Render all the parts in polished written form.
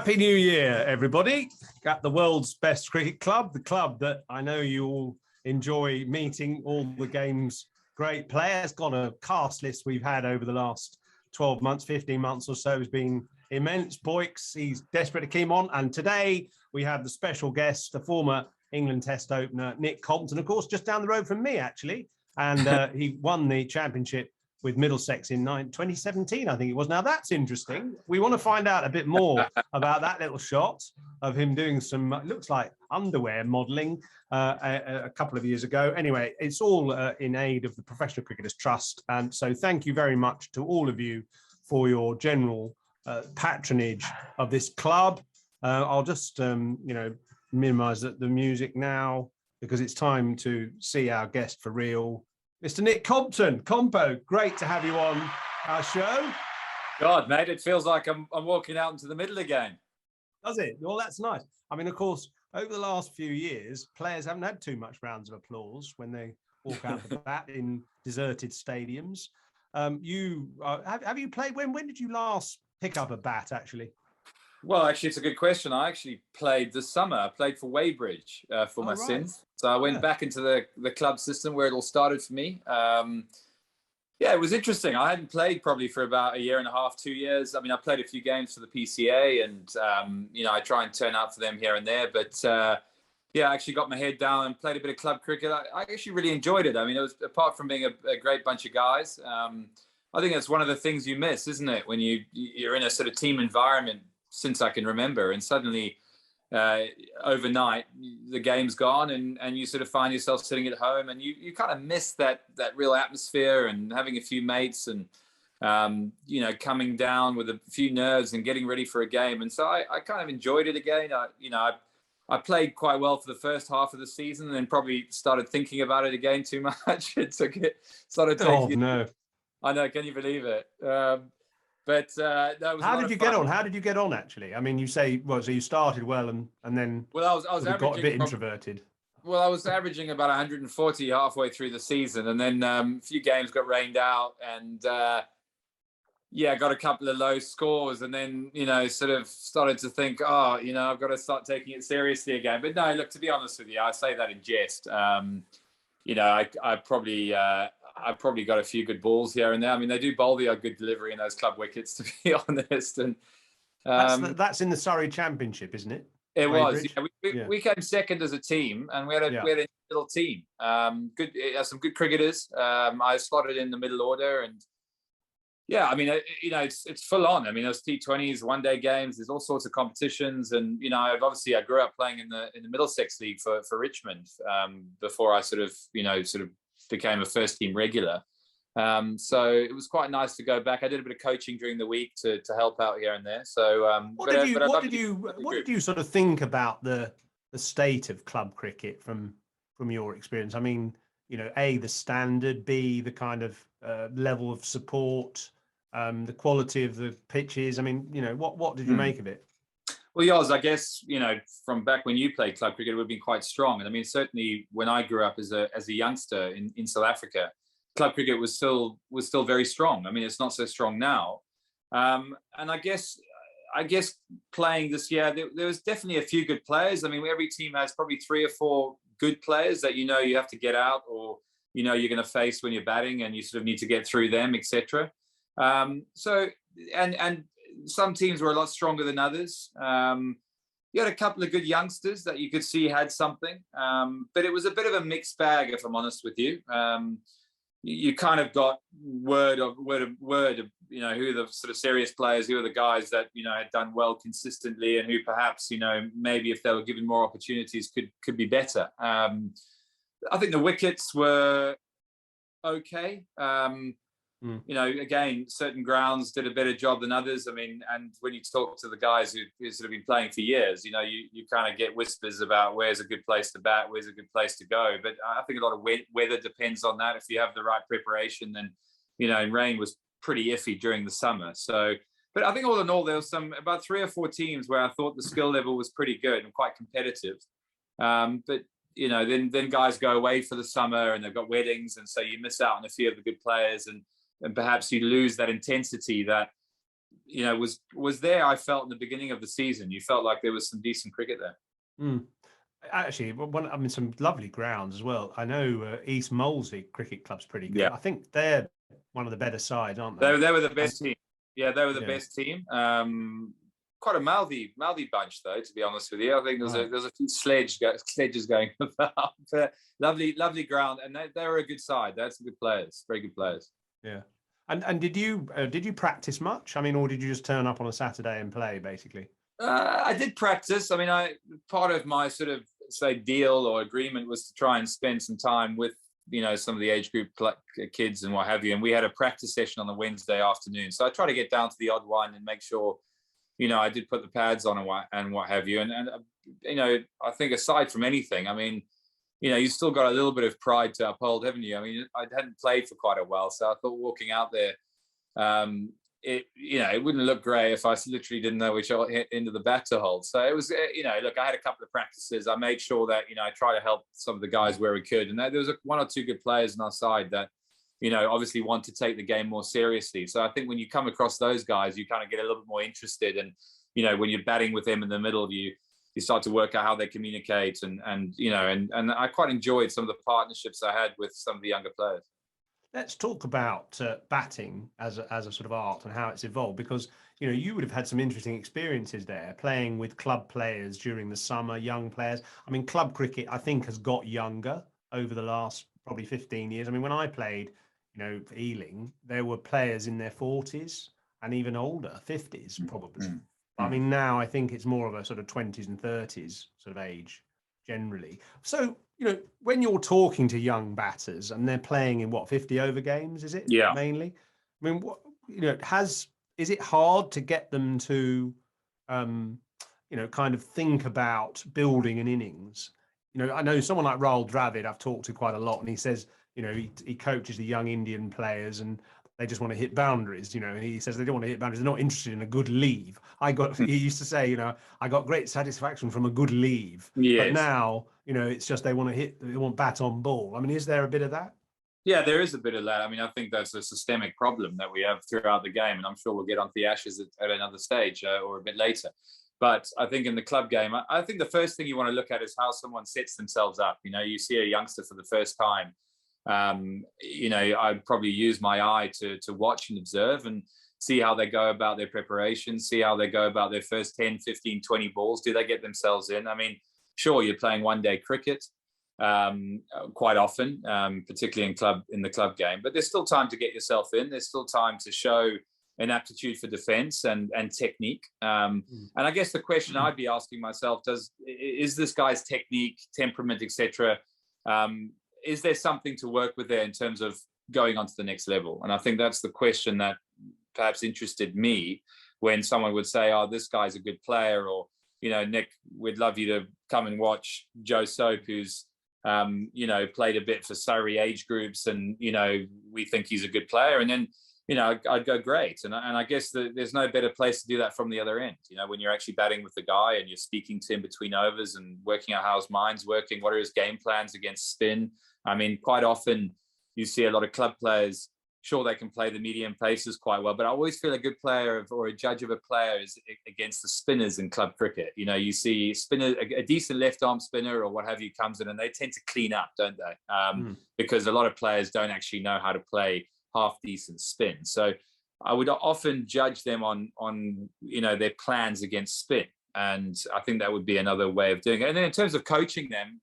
Happy New Year, everybody, at the world's best cricket club, the club that I know you all enjoy meeting, all the game's great players. Got a cast list we've had over the last 12 months, 15 months or so has been immense. Boyks, he's desperate to keep on. And today we have the special guest, the former England Test opener, Nick Compton, of course, just down the road from me, actually. And he won the championship with Middlesex in 2017, I think it was. Now, that's interesting. We want to find out a bit more about that little shot of him doing some, looks like underwear modelling a couple of years ago. Anyway, it's all in aid of the Professional Cricketers Trust. And so thank you very much to all of you for your general patronage of this club. I'll just, minimise the music now because it's time to see our guest for real. Mr. Nick Compton, Compo, great to have you on our show. God, mate, it feels like I'm walking out into the middle again. Does it? Well, that's nice. I mean, of course, over the last few years, players haven't had too much rounds of applause when they walk out the bat in deserted stadiums. Have you played? When did you last pick up a bat, actually? Well, actually, it's a good question. I actually played this summer. I played for Weybridge for my sins. So I went back into the club system where it all started for me. Yeah, it was interesting. I hadn't played probably for about a year and a half, 2 years. I mean, I played a few games for the PCA and, I try and turn out for them here and there. But, yeah, I actually got my head down and played a bit of club cricket. I actually really enjoyed it. I mean, it was, apart from being a great bunch of guys, I think that's one of the things you miss, isn't it? When you're in a sort of team environment since I can remember, and suddenly overnight the game's gone and you sort of find yourself sitting at home and you kind of miss that real atmosphere and having a few mates and coming down with a few nerves and getting ready for a game. And so I kind of enjoyed it again. I played quite well for the first half of the season and then probably started thinking about it again too much. It started taking. Oh no! I know, can you believe it? But that was. How did you get on? How did you get on? Actually, I mean, you say so you started well and then. Well, I was got a bit introverted. Well, I was averaging about 140 halfway through the season, and then a few games got rained out, and got a couple of low scores, and then sort of started to think, I've got to start taking it seriously again. But no, look, to be honest with you, I say that in jest. I probably got a few good balls here and there. I mean, they do bowl the good delivery in those club wickets, to be honest. And that's in the Surrey Championship, isn't it? It was. Yeah, we came second as a team, and we had a little team. Some good cricketers. I slotted in the middle order, and yeah, I mean, it's full on. I mean, there's T20s, one-day games. There's all sorts of competitions, and I grew up playing in the Middlesex League for Richmond before I sort of became a first team regular. So it was quite nice to go back. I did a bit of coaching during the week to help out here and there. So what did you sort of think about the state of club cricket from your experience? I mean, A, the standard, B, the kind of level of support, the quality of the pitches. I mean, what did you make of it? Well, Yoz, I guess, from back when you played club cricket, it would have been quite strong. And I mean, certainly when I grew up as a youngster in South Africa, club cricket was still very strong. I mean, it's not so strong now. And I guess playing this year, there was definitely a few good players. I mean, every team has probably 3 or 4 good players that you have to get out or, you're going to face when you're batting and you sort of need to get through them, etc. So some teams were a lot stronger than others. You had a couple of good youngsters that you could see had something, but it was a bit of a mixed bag, if I'm honest with you. You kind of got word of who are the sort of serious players, who are the guys that had done well consistently, and who perhaps maybe if they were given more opportunities could be better. I think the wickets were okay. Again, certain grounds did a better job than others. I mean, and when you talk to the guys who sort of been playing for years, you kind of get whispers about where's a good place to bat, where's a good place to go. But I think a lot of weather depends on that. If you have the right preparation, then, and rain was pretty iffy during the summer. So, but I think all in all, there was about 3 or 4 teams where I thought the skill level was pretty good and quite competitive. But then guys go away for the summer and they've got weddings, and so you miss out on a few of the good players, and perhaps you lose that intensity that was there. I felt in the beginning of the season, you felt like there was some decent cricket there. Actually, some lovely grounds as well. I know East Molesey Cricket Club's pretty good. Yeah. I think they're one of the better sides, aren't they? They were the best team. Yeah, they were the best team. Quite a mouthy bunch, though, to be honest with you. I think there's a few sledges going about. Lovely ground, and they were a good side. They had some good players, very good players. Yeah. And did you practice much? I mean, or did you just turn up on a Saturday and play, basically? I did practice. I mean, part of my sort of deal or agreement was to try and spend some time with some of the age group kids and what have you. And we had a practice session on the Wednesday afternoon, so I try to get down to the odd one and make sure I did put the pads on and what have you. And I think aside from anything, I mean, you still got a little bit of pride to uphold, haven't you? I mean, I hadn't played for quite a while, so I thought walking out there, it wouldn't look great if I literally didn't know which end of the bat to hold. So it was, look, I had a couple of practices. I made sure that, I try to help some of the guys where we could. And there was one or two good players on our side that, obviously want to take the game more seriously. So I think when you come across those guys, you kind of get a little bit more interested. And, when you're batting with them in the middle, you start to work out how they communicate. And I quite enjoyed some of the partnerships I had with some of the younger players. Let's talk about batting as a sort of art and how it's evolved, because you would have had some interesting experiences there, playing with club players during the summer, young players. I mean, club cricket, I think, has got younger over the last probably 15 years. I mean, when I played, for Ealing, there were players in their 40s and even older, 50s probably. I mean, now I think it's more of a sort of 20s and 30s sort of age generally. So, when you're talking to young batters and they're playing in 50 over games, is it? Yeah. Mainly? I mean, is it hard to get them to, kind of think about building an innings? I know someone like Rahul Dravid I've talked to quite a lot, and he says, he coaches the young Indian players and they just want to hit boundaries, and he says they don't want to hit boundaries. They're not interested in a good leave. He used to say, I got great satisfaction from a good leave. Yes. But now, it's just they want bat on ball. I mean, is there a bit of that? Yeah, there is a bit of that. I mean, I think that's a systemic problem that we have throughout the game, and I'm sure we'll get onto the Ashes at another stage or a bit later. But I think in the club game, I think the first thing you want to look at is how someone sets themselves up. You see a youngster for the first time. I'd probably use my eye to watch and observe and see how they go about their preparation, see how they go about their first 10, 15, 20 balls. Do they get themselves in? I mean, sure, you're playing one-day cricket quite often, particularly in the club game, but there's still time to get yourself in. There's still time to show an aptitude for defense and technique. And I guess the question I'd be asking myself is this guy's technique, temperament, etc. Is there something to work with there in terms of going on to the next level? And I think that's the question that perhaps interested me when someone would say, oh, this guy's a good player, or, Nick, we'd love you to come and watch Joe Soap, who's, played a bit for Surrey age groups, and, we think he's a good player. And then, I'd go, great. And I guess there's no better place to do that from the other end, when you're actually batting with the guy and you're speaking to him between overs and working out how his mind's working, what are his game plans against spin. I mean, quite often you see a lot of club players, sure, they can play the medium paces quite well, but I always feel a good player or a judge of a player is against the spinners in club cricket. You see a decent left arm spinner or what have you comes in and they tend to clean up, don't they? Because a lot of players don't actually know how to play half decent spin. So I would often judge them on their plans against spin. And I think that would be another way of doing it. And then in terms of coaching them,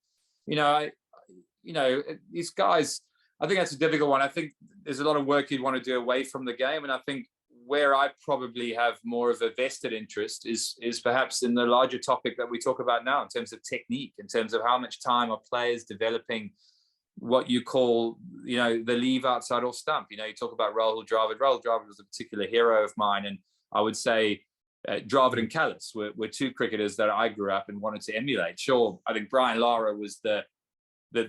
these guys, I think that's a difficult one. I think there's a lot of work you'd want to do away from the game. And I think where I probably have more of a vested interest is perhaps in the larger topic that we talk about now in terms of technique, in terms of how much time are players developing what you call, the leave outside or stump. You talk about Rahul Dravid. Rahul Dravid was a particular hero of mine. And I would say Dravid and Callis were two cricketers that I grew up and wanted to emulate. Sure, I think Brian Lara was the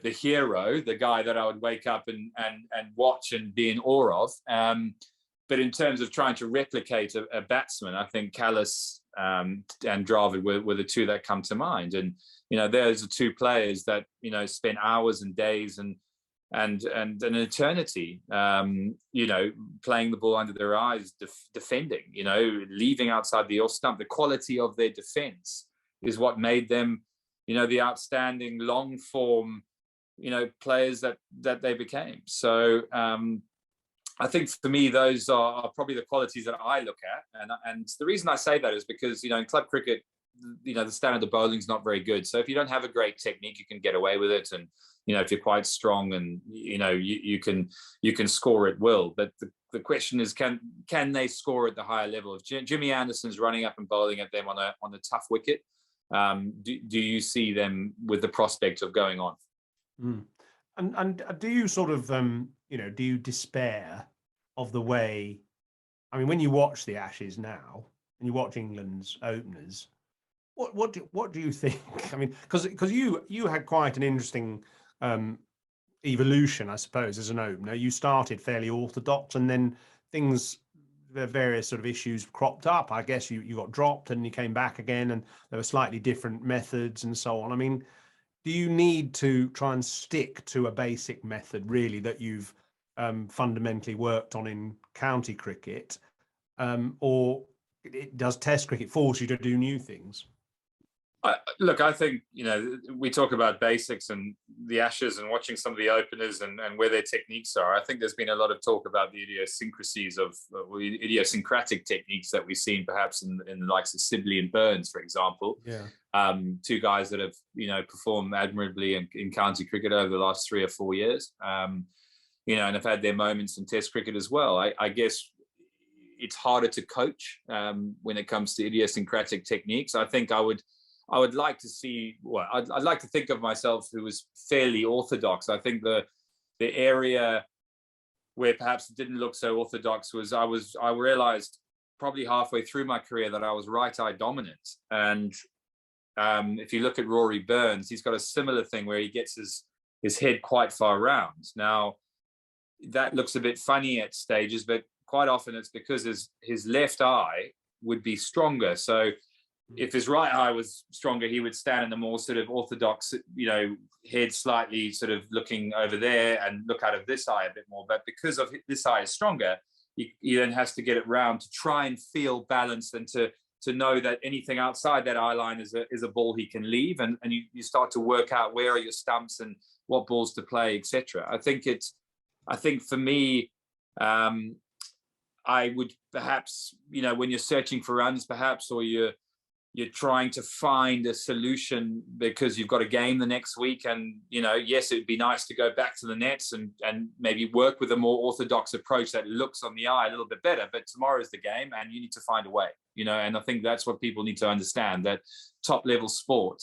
hero, the guy that I would wake up and watch and be in awe of. But in terms of trying to replicate a batsman, I think Callis and Dravid were the two that come to mind. And, those are two players that, spent hours and days and and an eternity, you know, playing the ball under their eyes, defending, you know, leaving outside the off stump. The quality of their defense is what made them, you know, the outstanding long form, you know, players that they became. So I think for me, those are probably the qualities that I look at. And the reason I say that is because, you know, in club cricket, you know, the standard of bowling is not very good. So if you don't have a great technique, you can get away with it. And, you know, if you're quite strong and, you know, you can score at will. But the question is, can they score at the higher level? If Jimmy Anderson's running up and bowling at them on a tough wicket, do you see them with the prospect of going on? Mm. And do you sort of, you know, do you despair of the way, I mean, when you watch the Ashes now and you watch England's openers, what do you think? I mean, because you had quite an interesting evolution, I suppose, as an opener. You started fairly orthodox, and then various sort of issues cropped up. I guess you got dropped and you came back again, and there were slightly different methods and so on. I mean, do you need to try and stick to a basic method, really, that you've fundamentally worked on in county cricket, or does Test cricket force you to do new things? Look, I think, you know, we talk about basics and the Ashes and watching some of the openers and where their techniques are. I think there's been a lot of talk about the idiosyncrasies of idiosyncratic techniques that we've seen perhaps in the likes of Sibley and Burns, for example. Yeah. Two guys that have, you know, performed admirably in county cricket over the last 3 or 4 years. You know, and have had their moments in Test cricket as well. I guess it's harder to coach when it comes to idiosyncratic techniques. I think I would like to see, well, I'd like to think of myself who was fairly orthodox. I think the area where perhaps it didn't look so orthodox was I realized probably halfway through my career that I was right-eye dominant. And if you look at Rory Burns, he's got a similar thing where he gets his head quite far round. Now, that looks a bit funny at stages, but quite often it's because his left eye would be stronger. So if his right eye was stronger, he would stand in a more sort of orthodox, you know, head slightly sort of looking over there and look out of this eye a bit more. But because of this eye is stronger, he then has to get it round to try and feel balanced and to know that anything outside that eye line is a ball he can leave. And you start to work out where are your stumps and what balls to play, etc. I think for me, I would perhaps, you know, when you're searching for runs, perhaps, or you're trying to find a solution because you've got a game the next week, and, you know, yes, it would be nice to go back to the nets and maybe work with a more orthodox approach that looks on the eye a little bit better. But tomorrow's the game, and you need to find a way, you know. And I think that's what people need to understand, that top level sport.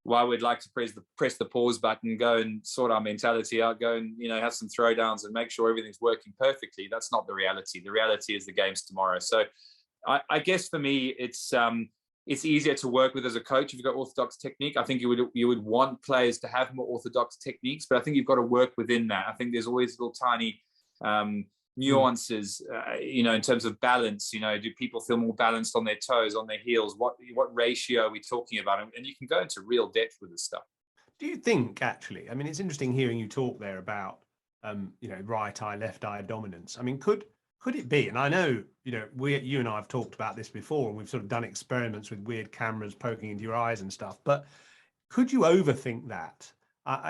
While we'd like to press the pause button, go and sort our mentality out, go and, you know, have some throwdowns and make sure everything's working perfectly, that's not the reality. The reality is the game's tomorrow. So I guess for me, it's easier to work with as a coach if you've got orthodox technique. I think you would want players to have more orthodox techniques, but I think you've got to work within that. I think there's always little tiny nuances, you know, in terms of balance. You know, do people feel more balanced on their toes, on their heels? What ratio are we talking about? And you can go into real depth with this stuff. Do you think, actually, I mean, it's interesting hearing you talk there about, you know, right eye, left eye dominance. I mean, could it be, and I know, you know, you and I have talked about this before, and we've sort of done experiments with weird cameras poking into your eyes and stuff, but could you overthink that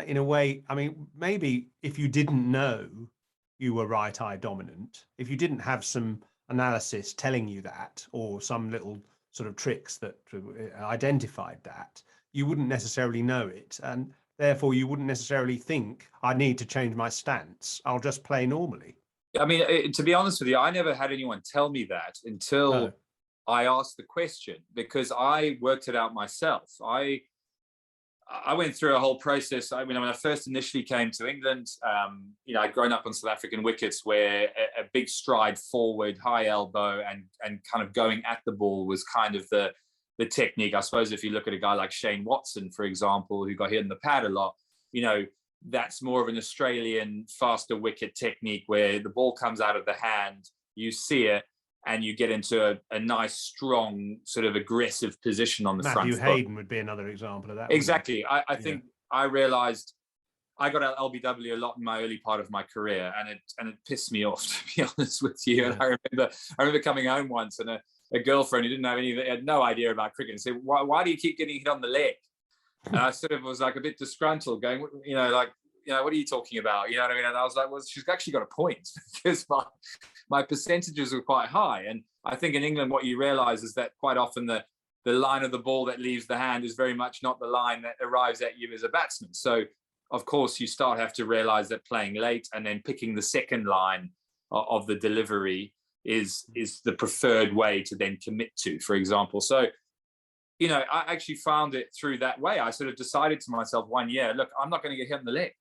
in a way? I mean, maybe if you didn't know you were right eye dominant, if you didn't have some analysis telling you that, or some little sort of tricks that identified that, you wouldn't necessarily know it. And therefore you wouldn't necessarily think, I need to change my stance, I'll just play normally. I mean, to be honest with you, I never had anyone tell me that until I asked the question, because I worked it out myself. I went through a whole process. I mean, when I first initially came to England, you know, I'd grown up on South African wickets where a big stride forward, high elbow, and kind of going at the ball was kind of the technique. I suppose if you look at a guy like Shane Watson, for example, who got hit in the pad a lot, you know, that's more of an Australian faster wicket technique where the ball comes out of the hand, you see it, and you get into a nice, strong, sort of aggressive position on the front foot. Matthew Hayden would be another example of that. Exactly. I think I realised I got out LBW a lot in my early part of my career, and it pissed me off, to be honest with you. And I remember coming home once, and a girlfriend who didn't have had no idea about cricket, and said, why do you keep getting hit on the leg? And I sort of was like a bit disgruntled, going, what are you talking about? You know what I mean? And I was like, well, she's actually got a point, because my percentages were quite high. And I think in England, what you realize is that quite often the line of the ball that leaves the hand is very much not the line that arrives at you as a batsman. So of course, you have to realize that playing late and then picking the second line of the delivery is the preferred way to then commit to, for example. So, I actually found it through that way. I sort of decided to myself one year, look, I'm not going to get hit in the leg.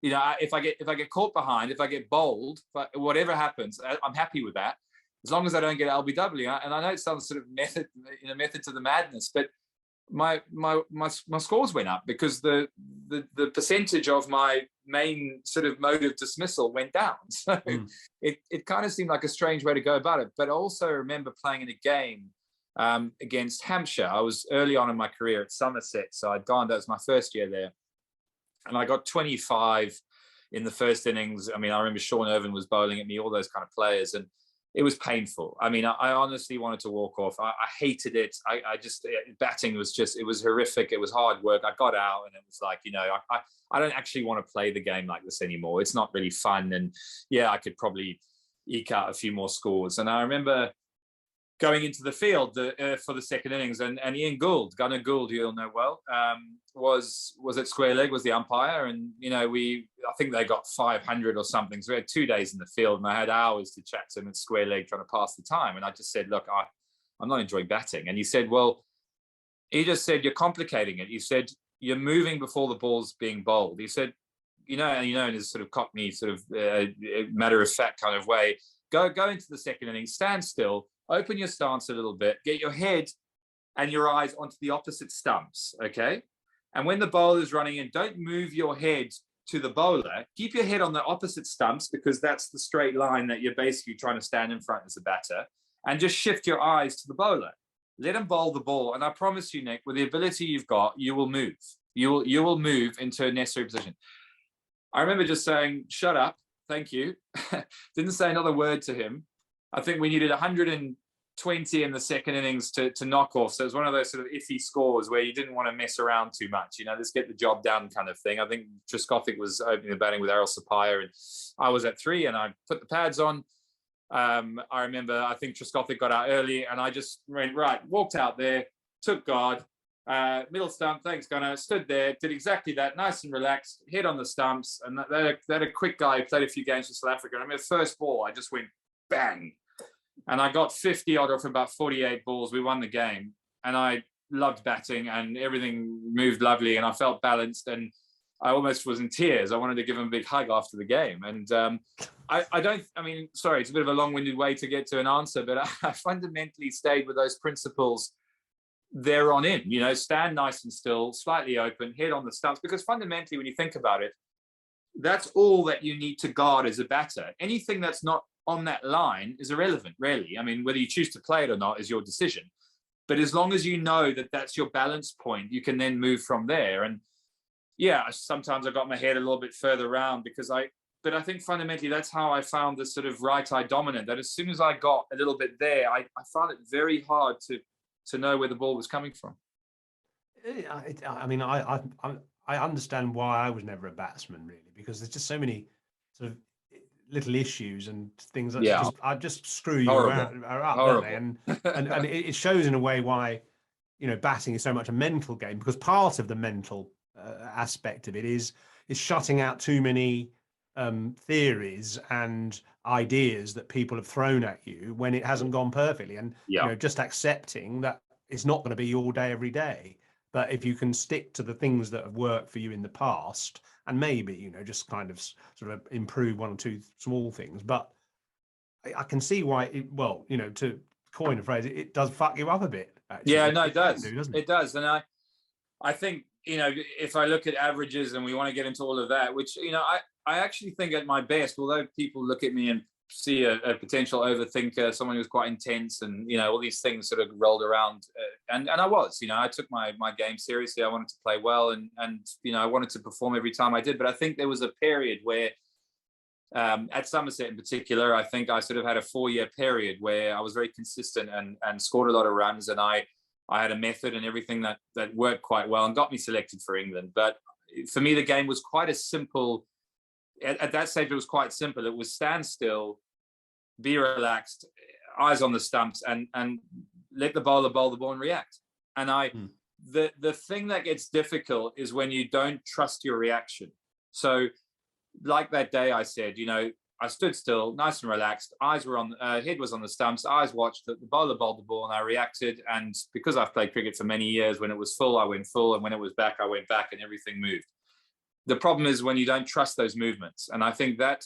If I get caught behind, if I get bowled, whatever happens, I'm happy with that, as long as I don't get LBW. And I know it sounds sort of method to the madness, but my scores went up because the percentage of my main sort of mode of dismissal went down. So it kind of seemed like a strange way to go about it. But I also remember playing in a game against Hampshire. I was early on in my career at Somerset, so that was my first year there, and I got 25 in the first innings. I mean, I remember Sean Irvin was bowling at me, all those kind of players, and it was painful. I mean, I honestly wanted to walk off. I hated it. I just, batting was just, it was horrific. It was hard work. I got out and it was like, I don't actually want to play the game like this anymore. It's not really fun. And yeah, I could probably eke out a few more scores. And I remember going into the field for the second innings, and Ian Gould, Gunnar Gould, who you'll know well, was at square leg, was the umpire, and I think they got 500 or something. So we had 2 days in the field, and I had hours to chat to him at square leg trying to pass the time. And I just said, look, I'm not enjoying batting. And he just said, you're complicating it. He said, you're moving before the ball's being bowled. He said, in his sort of cockney, sort of matter of fact kind of way, go into the second innings, stand still, open your stance a little bit, get your head and your eyes onto the opposite stumps, okay? And when the bowler is running in, don't move your head to the bowler. Keep your head on the opposite stumps, because that's the straight line that you're basically trying to stand in front as a batter, and just shift your eyes to the bowler. Let him bowl the ball. And I promise you, Nick, with the ability you've got, you will move. You will move into a necessary position. I remember just saying, shut up, thank you. Didn't say another word to him. I think we needed 120 in the second innings to knock off. So it was one of those sort of iffy scores where you didn't want to mess around too much, just get the job done kind of thing. I think Trescothick was opening the batting with Errol Sapire, and I was at 3, and I put the pads on. I remember, I think Trescothick got out early, and I just went, right, walked out there, took guard, middle stump, thanks Gunnar, stood there, did exactly that, nice and relaxed, head on the stumps. And they had a quick guy who played a few games for South Africa. And I remember first ball, I just went bang. And I got 50 odd off about 48 balls. We won the game, and I loved batting, and everything moved lovely, and I felt balanced, and I almost was in tears. I wanted to give him a big hug after the game. And sorry, it's a bit of a long-winded way to get to an answer, but I fundamentally stayed with those principles there on in, stand nice and still, slightly open, head on the stumps, because fundamentally, when you think about it, that's all that you need to guard as a batter. Anything that's not on that line is irrelevant, really. I mean, whether you choose to play it or not is your decision. But as long as you know that that's your balance point, you can then move from there. And yeah, sometimes I got my head a little bit further around but I think fundamentally that's how I found the sort of right eye dominant, that as soon as I got a little bit there, I found it very hard to know where the ball was coming from. I understand why I was never a batsman, really, because there's just so many sort of little issues and things that just screw you up, don't they? And it shows in a way why batting is so much a mental game, because part of the mental aspect of it is shutting out too many theories and ideas that people have thrown at you when it hasn't gone perfectly, and just accepting that it's not going to be all day every day. But if you can stick to the things that have worked for you in the past, and maybe, just kind of sort of improve one or two small things. But I can see why, to coin a phrase, it does fuck you up a bit. Actually. Yeah, no, it does. Doesn't it does. And I think, if I look at averages, and we want to get into all of that, which, I actually think at my best, although people look at me and see a potential overthinker, someone who was quite intense, and all these things sort of rolled around. And I was, I took my game seriously. I wanted to play well, and I wanted to perform every time I did. But I think there was a period where, at Somerset in particular, I think I sort of had a 4-year period where I was very consistent and scored a lot of runs, and I had a method and everything that worked quite well and got me selected for England. But for me, the game was quite a simple. At that stage, it was quite simple. It was stand still, be relaxed, eyes on the stumps, and let the bowler bowl the ball and react. And the thing that gets difficult is when you don't trust your reaction. So, like that day, I said, I stood still, nice and relaxed. Eyes were on, head was on the stumps. Eyes watched the bowler bowled the ball, and I reacted. And because I've played cricket for many years, when it was full, I went full, and when it was back, I went back, and everything moved. The problem is when you don't trust those movements. And I think that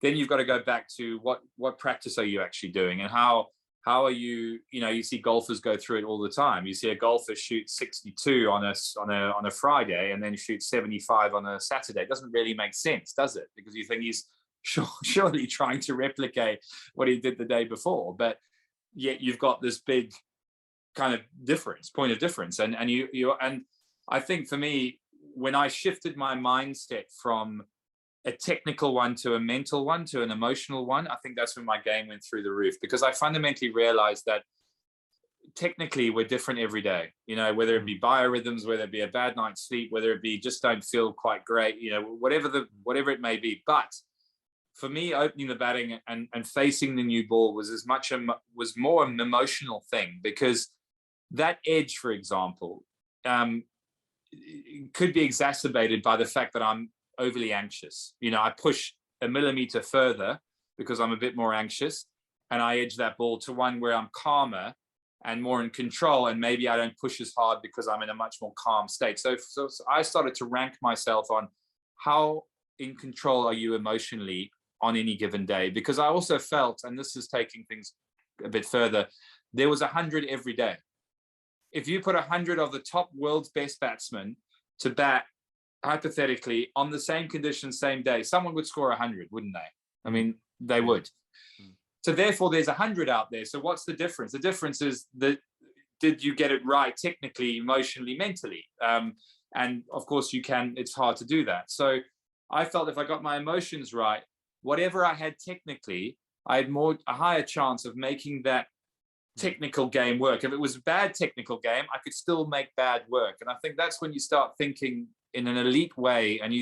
then you've got to go back to what practice are you actually doing, and how are you, you see golfers go through it all the time. You see a golfer shoot 62 on a Friday and then shoot 75 on a Saturday. It doesn't really make sense, does it? Because you think he's surely trying to replicate what he did the day before, but yet you've got this big kind of point of difference. And I think for me, when I shifted my mindset from a technical one to a mental one to an emotional one, I think that's when my game went through the roof, because I fundamentally realized that technically we're different every day, whether it be biorhythms, whether it be a bad night's sleep, whether it be just don't feel quite great, whatever it may be. But for me, opening the batting and facing the new ball was more an emotional thing, because that edge, for example, could be exacerbated by the fact that I'm overly anxious. I push a millimeter further because I'm a bit more anxious, and I edge that ball to one where I'm calmer and more in control, and maybe I don't push as hard because I'm in a much more calm state. So I started to rank myself on how in control are you emotionally on any given day, because I also felt, and this is taking things a bit further, there was 100 every day. If you put 100 of the top world's best batsmen to bat, hypothetically, on the same conditions, same day, someone would score 100, wouldn't they? I mean, they would. So therefore, there's 100 out there. So what's the difference? The difference is that did you get it right technically, emotionally, mentally? And of course, it's hard to do that. So I felt if I got my emotions right, whatever I had technically, I had a higher chance of making that technical game work. If it was a bad technical game, I could still make bad work. And I think that's when you start thinking in an elite way, and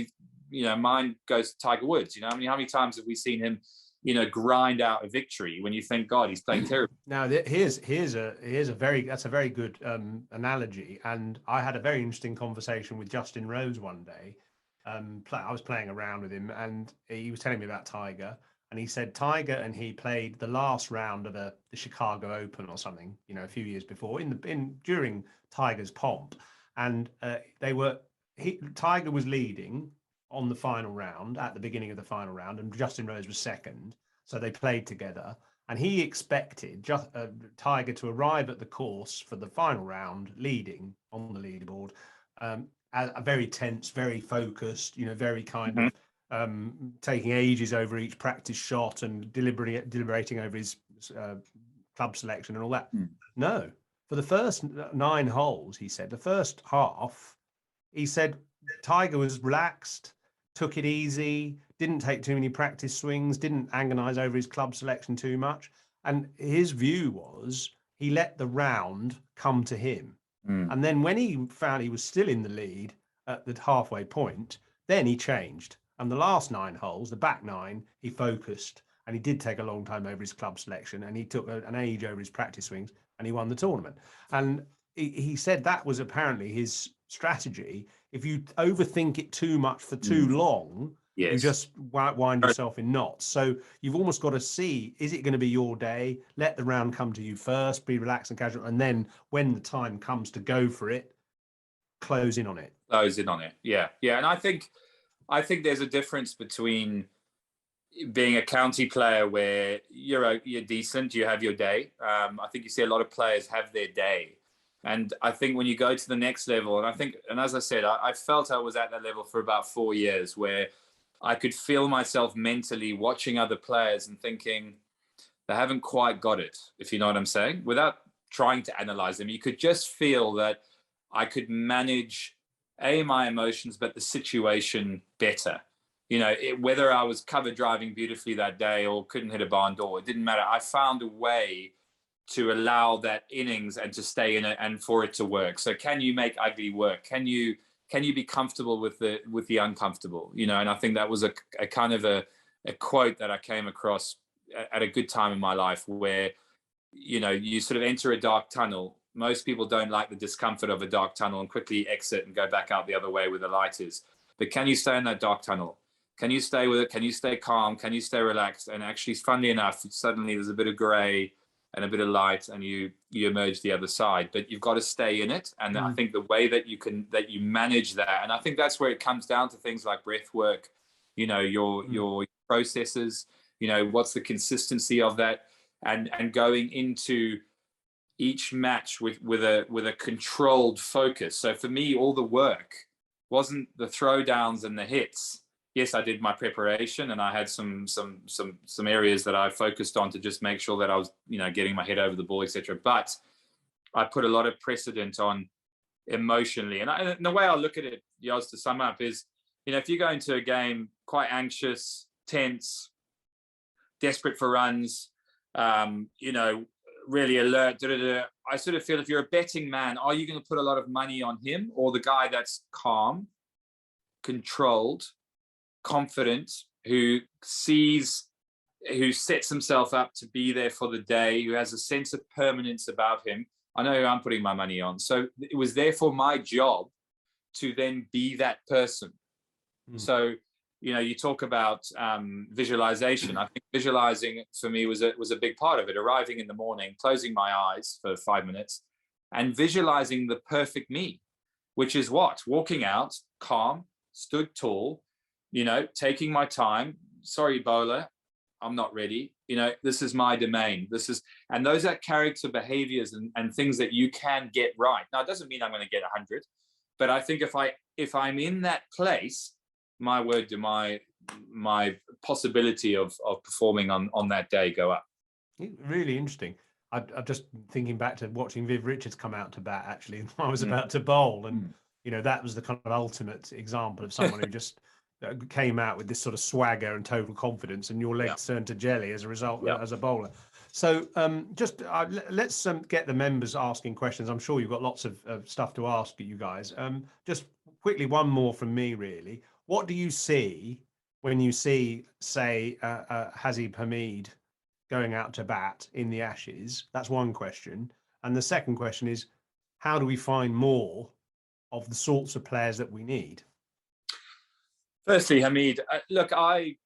mine goes to Tiger Woods. How many times have we seen him, grind out a victory when you think, God, he's playing terrible. Now, that's a very good analogy. And I had a very interesting conversation with Justin Rose one day. I was playing around with him, and he was telling me about Tiger. And he said Tiger and he played the last round of the Chicago Open or something, a few years before, during Tiger's pomp, and Tiger was leading on the final round at the beginning of the final round, and Justin Rose was second. So they played together, and he expected Tiger to arrive at the course for the final round, leading on the leaderboard, very tense, very focused, very kind of. Taking ages over each practice shot and deliberating over his club selection and all that. No, for the first 9 holes, he said, the first half, he said Tiger was relaxed, took it easy, didn't take too many practice swings, didn't agonize over his club selection too much. And his view was he let the round come to him. And then when he found he was still in the lead at the halfway point, then he changed. And the last 9 holes, the back 9, he focused, and he did take a long time over his club selection, and he took an age over his practice swings, and he won the tournament. And he said that was apparently his strategy. If you overthink it too much for too long, you just wind yourself in knots. So you've almost got to see, is it going to be your day? Let the round come to you first, be relaxed and casual, and then when the time comes to go for it, close in on it. Yeah. And I think there's a difference between being a county player where you're decent, you have your day. I think you see a lot of players have their day. And I think when you go to the next level, and as I said, I felt I was at that level for about 4 years, where I could feel myself mentally watching other players and thinking they haven't quite got it, if you know what I'm saying, without trying to analyze them. You could just feel that I could manage my emotions, but the situation better. You know, whether I was cover driving beautifully that day or couldn't hit a barn door, it didn't matter. I found a way to allow that innings and to stay in it and for it to work. So can you make ugly work? Can you be comfortable with the uncomfortable? You know, and I think that was a kind of a quote that I came across at a good time in my life, where, you know, you sort of enter a dark tunnel. Most people don't like the discomfort of a dark tunnel and quickly exit and go back out the other way where the light is. But can you stay in that dark tunnel? Can you stay with it? Can you stay calm? Can you stay relaxed? And actually, funnily enough, suddenly there's a bit of gray and a bit of light, and you emerge the other side. But you've got to stay in it. And I think the way that you manage that, and I think that's where it comes down to things like breath work, you know, your processes, you know, what's the consistency of that, and going into each match with a controlled focus. So for me, all the work wasn't the throwdowns and the hits. Yes, I did my preparation, and I had some areas that I focused on to just make sure that I was, you know, getting my head over the ball, etc. But I put a lot of precedent on emotionally, and the way I look at it, Yoz, to sum up, is, you know, if you go into a game quite anxious, tense, desperate for runs, you know, really alert, I sort of feel, if you're a betting man, are you going to put a lot of money on him or the guy that's calm, controlled, confident, who sets himself up to be there for the day, who has a sense of permanence about him? I know who I'm putting my money on. So it was therefore my job to then be that person. So, you know, you talk about visualization. I think visualizing for me was a big part of it. Arriving in the morning, closing my eyes for 5 minutes, and visualizing the perfect me, which is what? Walking out, calm, stood tall, you know, taking my time. Sorry, bowler, I'm not ready. You know, this is my domain. And those are character behaviors and things that you can get right. Now, it doesn't mean I'm going to get 100, but I think if I'm in that place, my word, do my possibility of performing on that day go up. Really interesting. I'm just thinking back to watching Viv Richards come out to bat, actually, when I was about to bowl, and you know, that was the kind of ultimate example of someone who just came out with this sort of swagger and total confidence, and your legs turned to jelly as a result, as a bowler. So let's get the members asking questions. I'm sure you've got lots of stuff to ask you guys. Just quickly, one more from me, really. What do you see when you see, say, Hazib Hamid going out to bat in the Ashes? That's one question. And the second question is, how do we find more of the sorts of players that we need? Firstly, Hamid, look, I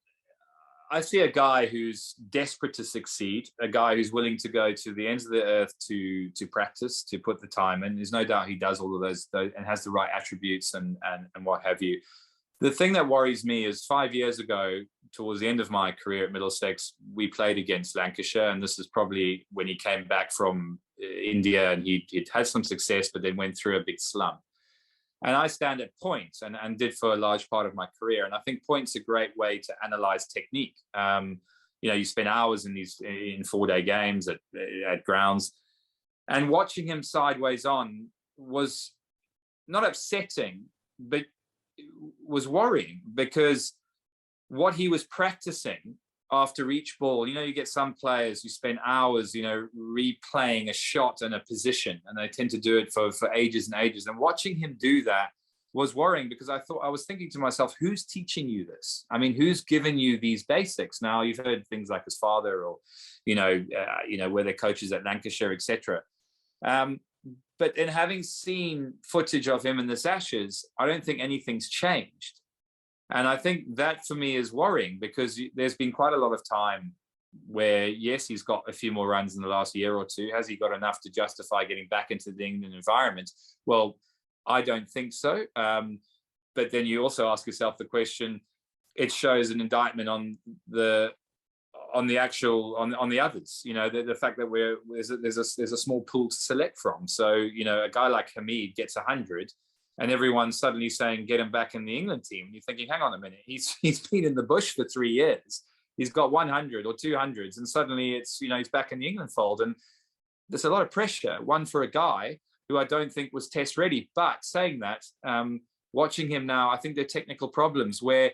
see a guy who's desperate to succeed, a guy who's willing to go to the ends of the earth to practice, to put the time in. There's no doubt he does all of those and has the right attributes and what have you. The thing that worries me is 5 years ago, towards the end of my career at Middlesex, we played against Lancashire, and this is probably when he came back from India, and he'd had some success, but then went through a big slump. And I stand at points and did for a large part of my career. And I think points a great way to analyze technique. You know, you spend hours in 4-day games at grounds, and watching him sideways on was not upsetting, but was worrying, because what he was practicing after each ball, you know, you get some players who spend hours, you know, replaying a shot and a position, and they tend to do it for ages and ages. And watching him do that was worrying, because I was thinking to myself, who's teaching you this? I mean, who's given you these basics? Now, you've heard things like his father, or, you know, where they're coaches at Lancashire, etc. But in having seen footage of him in this Ashes, I don't think anything's changed. And I think that for me is worrying, because there's been quite a lot of time where, yes, he's got a few more runs in the last year or two. Has he got enough to justify getting back into the England environment? Well, I don't think so. But then you also ask yourself the question, it shows an indictment on the others, you know, the fact that there's a small pool to select from. So, you know, a guy like Hamid gets 100, and everyone's suddenly saying, get him back in the England team. And you're thinking, hang on a minute, he's been in the bush for 3 years. He's got 100 or 200s, and suddenly it's, he's back in the England fold. And there's a lot of pressure, one for a guy who I don't think was test ready. But saying that, watching him now, I think there are technical problems where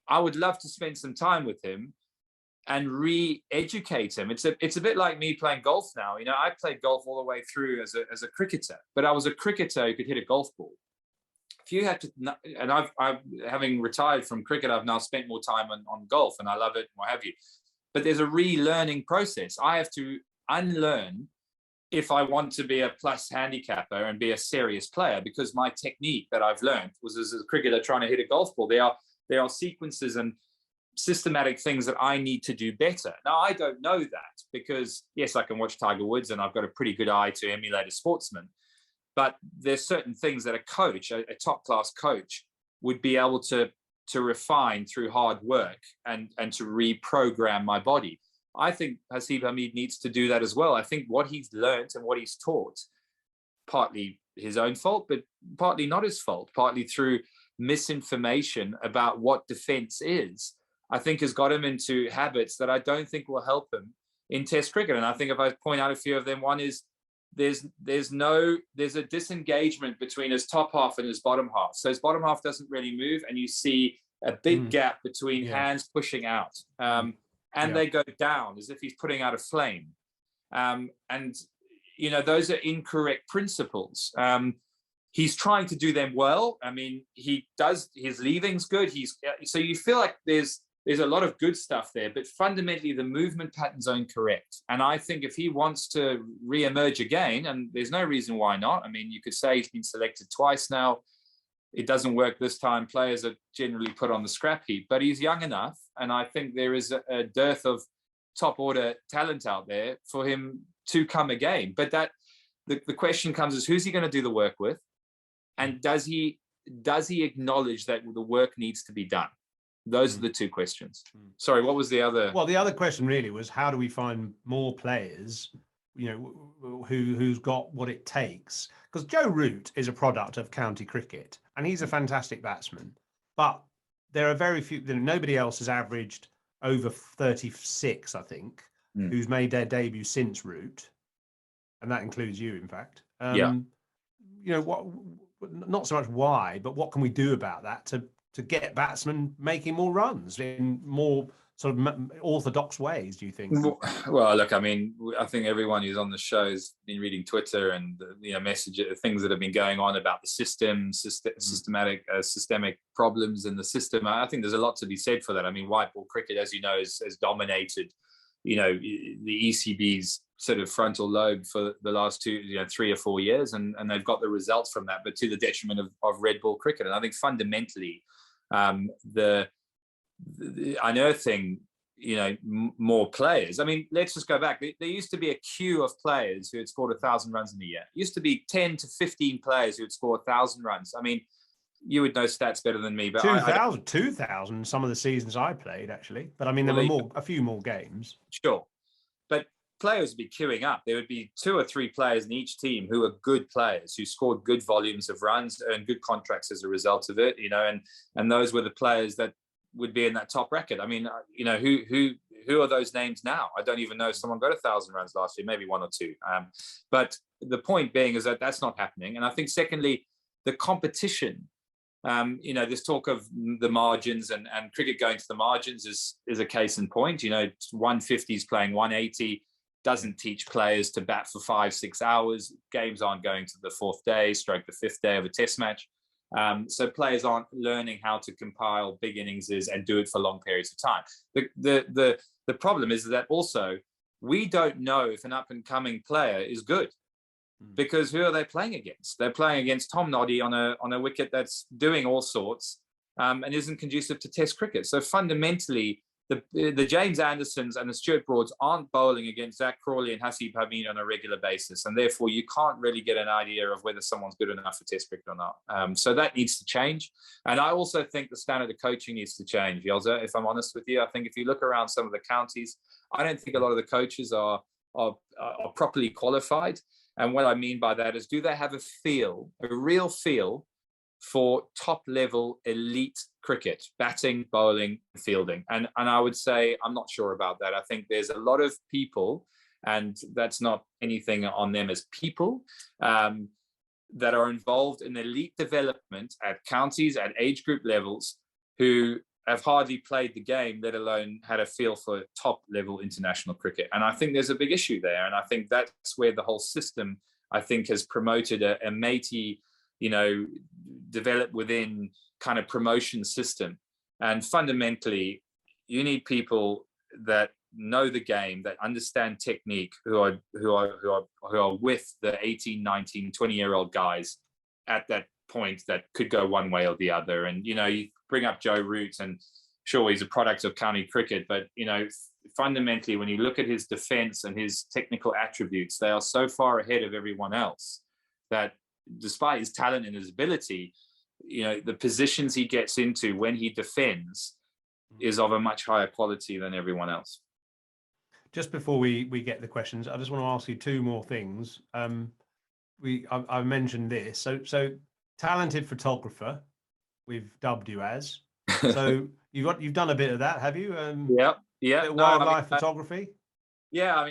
I would love to spend some time with him and re-educate him. It's a bit like me playing golf now. I played golf all the way through as a cricketer, but I was a cricketer who could hit a golf ball. If you had to, and I've having retired from cricket, I've now spent more time on golf, and I love it and what have you. But there's a relearning process. I have to unlearn if I want to be a plus handicapper and be a serious player, because my technique that I've learned was as a cricketer trying to hit a golf ball. There are sequences and systematic things that I need to do better. Now, I don't know that because, yes, I can watch Tiger Woods and I've got a pretty good eye to emulate a sportsman. But there's certain things that a coach, a top-class coach, would be able to refine through hard work and to reprogram my body. I think Haseeb Hameed needs to do that as well. I think what he's learned and what he's taught, partly his own fault, but partly not his fault, partly through misinformation about what defense is, I think has got him into habits that I don't think will help him in Test cricket. And I think if I point out a few of them, one is there's a disengagement between his top half and his bottom half. So his bottom half doesn't really move, and you see a big gap between hands pushing out. They go down as if he's putting out a flame. And those are incorrect principles. He's trying to do them well. I mean, he does, his leaving's good. So you feel like there's a lot of good stuff there, but fundamentally the movement patterns are incorrect. And I think if he wants to re-emerge again, and there's no reason why not. I mean, you could say he's been selected twice now. It doesn't work this time. Players are generally put on the scrap heap, but he's young enough. And I think there is a dearth of top order talent out there for him to come again. But the question comes is, who's he going to do the work with? And does he acknowledge that the work needs to be done? Those are the two questions. Sorry, what was the other? Well, the other question really was, how do we find more players, who's got what it takes? Because Joe Root is a product of county cricket, and he's a fantastic batsman. But there are very few. Nobody else has averaged over 36, I think, who's made their debut since Root, and that includes you, in fact. What? Not so much why, but what can we do about that to get batsmen making more runs in more sort of orthodox ways, do you think? Well, look, I mean, I think everyone who's on the show has been reading Twitter and things that have been going on about the systemic problems in the system. I think there's a lot to be said for that. I mean, white ball cricket, as you know, has dominated, the ECB's sort of frontal lobe for the last 3 or 4 years, and they've got the results from that, but to the detriment of red ball cricket. And I think fundamentally, the unearthing, more players. I mean, let's just go back. There used to be a queue of players who had scored 1,000 runs in a year. It used to be 10 to 15 players who had scored 1,000 runs. I mean, you would know stats better than me, but 2,000 some of the seasons I played, actually. But I mean, there were a few more games. Sure. But players would be queuing up. There would be 2 or 3 players in each team who were good players, who scored good volumes of runs, earned good contracts as a result of it, and those were the players that would be in that top bracket. I mean, who are those names now? I don't even know if someone got 1,000 runs last year, maybe 1 or 2. But the point being is that that's not happening. And I think secondly, the competition, this talk of the margins and cricket going to the margins is a case in point. 150s playing 180 doesn't teach players to bat for 5-6 hours. Games aren't going to the 4th day, stroke the 5th day of a test match. So players aren't learning how to compile big innings and do it for long periods of time. The problem is that also we don't know if an up-and-coming player is good, because who are they playing against? They're playing against Tom Noddy on a wicket that's doing all sorts and isn't conducive to Test cricket. So fundamentally, the James Andersons and the Stuart Broads aren't bowling against Zach Crawley and Haseeb Hameed on a regular basis, and therefore you can't really get an idea of whether someone's good enough for Test cricket or not. So that needs to change, and I also think the standard of coaching needs to change, Yelza. If I'm honest with you, I think if you look around some of the counties, I don't think a lot of the coaches are properly qualified. And what I mean by that is, do they have a real feel for top level elite cricket, batting, bowling, fielding. And I would say I'm not sure about that. I think there's a lot of people, and that's not anything on them as people, that are involved in elite development at counties, at age group levels, who have hardly played the game, let alone had a feel for top level international cricket. And I think there's a big issue there. And I think that's where the whole system, I think, has promoted a matey, develop within kind of promotion system. And fundamentally, you need people that know the game, that understand technique, who are with the 18, 19, 20-year-old guys at that point that could go one way or the other. And, you bring up Joe Root, and sure, he's a product of county cricket, but, fundamentally, when you look at his defense and his technical attributes, they are so far ahead of everyone else that despite his talent and his ability, the positions he gets into when he defends is of a much higher quality than everyone else. Just before we get the questions, I just want to ask you two more things. I mentioned this. So talented photographer, we've dubbed you as. So you've done a bit of that, have you? Yeah. Wildlife photography. Yeah,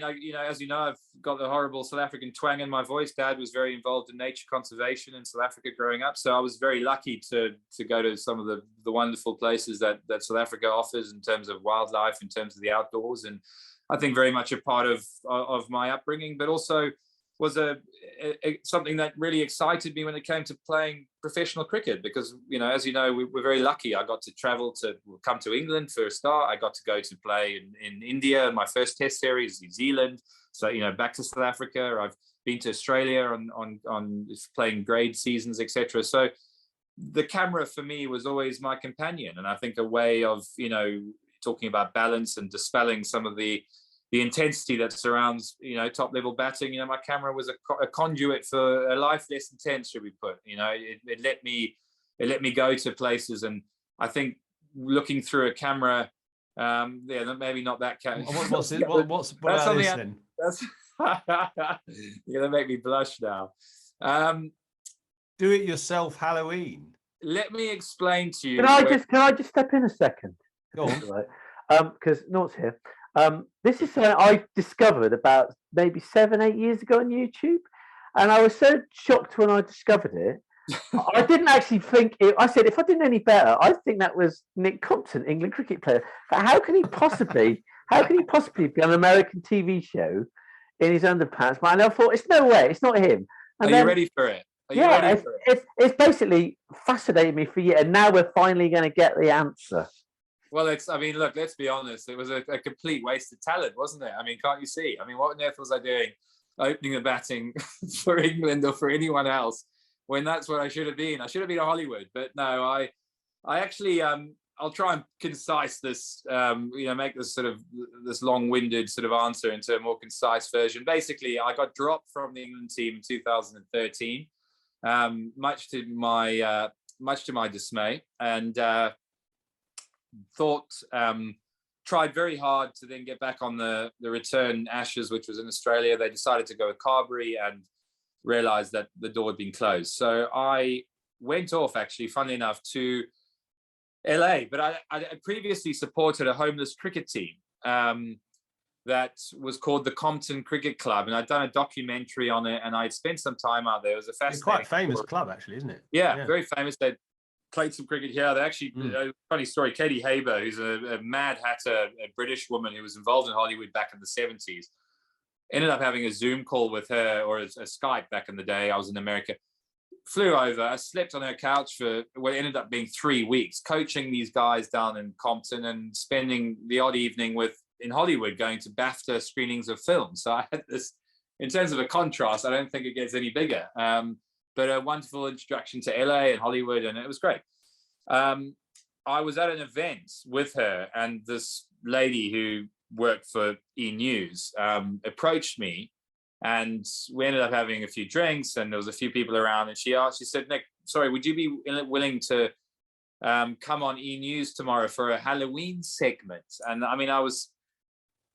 as you know, I've got the horrible South African twang in my voice. Dad was very involved in nature conservation in South Africa growing up, so I was very lucky to go to some of the wonderful places that South Africa offers in terms of wildlife, in terms of the outdoors, and I think very much a part of my upbringing, but also was something that really excited me when it came to playing professional cricket, because, as you know, we're very lucky. I got to come to England for a start. I got to go to play in India, my first test series, New Zealand. So, back to South Africa. I've been to Australia on playing grade seasons, etc. So the camera for me was always my companion. And I think a way of, talking about balance and dispelling some of the intensity that surrounds, top level batting. My camera was a conduit for a life less intense, should we put. It let me go to places, and I think looking through a camera, maybe not that camera. What's something then? That's you're gonna make me blush now. Do it yourself Halloween. Let me explain to you. Can I just step in a second? Go on. Right. Because Nort's here. This is something I discovered about maybe 7-8 years ago on YouTube, and I was so shocked when I discovered it. I didn't actually think it. I said, if I didn't know any better, I think that was Nick Compton, England cricket player. But how can he possibly be on an American TV show in his underpants? Man, I thought, it's no way, it's not him. And you ready for it? It's basically fascinated me for years, and now we're finally going to get the answer. Well, look, let's be honest. It was a complete waste of talent, wasn't it? Can't you see? What on earth was I doing opening the batting for England or for anyone else when that's what I should have been? I should have been at Hollywood. But no, I actually, I'll try and concise this, make this sort of this long-winded sort of answer into a more concise version. Basically, I got dropped from the England team in 2013, much to my dismay, and tried very hard to then get back on the return Ashes, which was in Australia. They decided to go with Carberry and realized that the door had been closed. So I went off, actually, funnily enough, to LA. But I previously supported a homeless cricket team that was called the Compton Cricket Club. And I'd done a documentary on it, and I'd spent some time out there. It was a fascinating... It's quite a famous club, actually, isn't it? Yeah, very famous. They played some cricket here. They actually, funny story, Katie Haber, who's a Mad Hatter, a British woman who was involved in Hollywood back in the 70s, ended up having a Zoom call with her, or a Skype back in the day. I was in America. Flew over. I slept on her couch for what ended up being 3 weeks, coaching these guys down in Compton and spending the odd evening in Hollywood, going to BAFTA screenings of films. So I had this, in terms of a contrast, I don't think it gets any bigger. But a wonderful introduction to LA and Hollywood, and it was great. I was at an event with her, and this lady who worked for E! News approached me, and we ended up having a few drinks, and there was a few people around, and she said, Nick, sorry, would you be willing to come on E! News tomorrow for a Halloween segment? And I was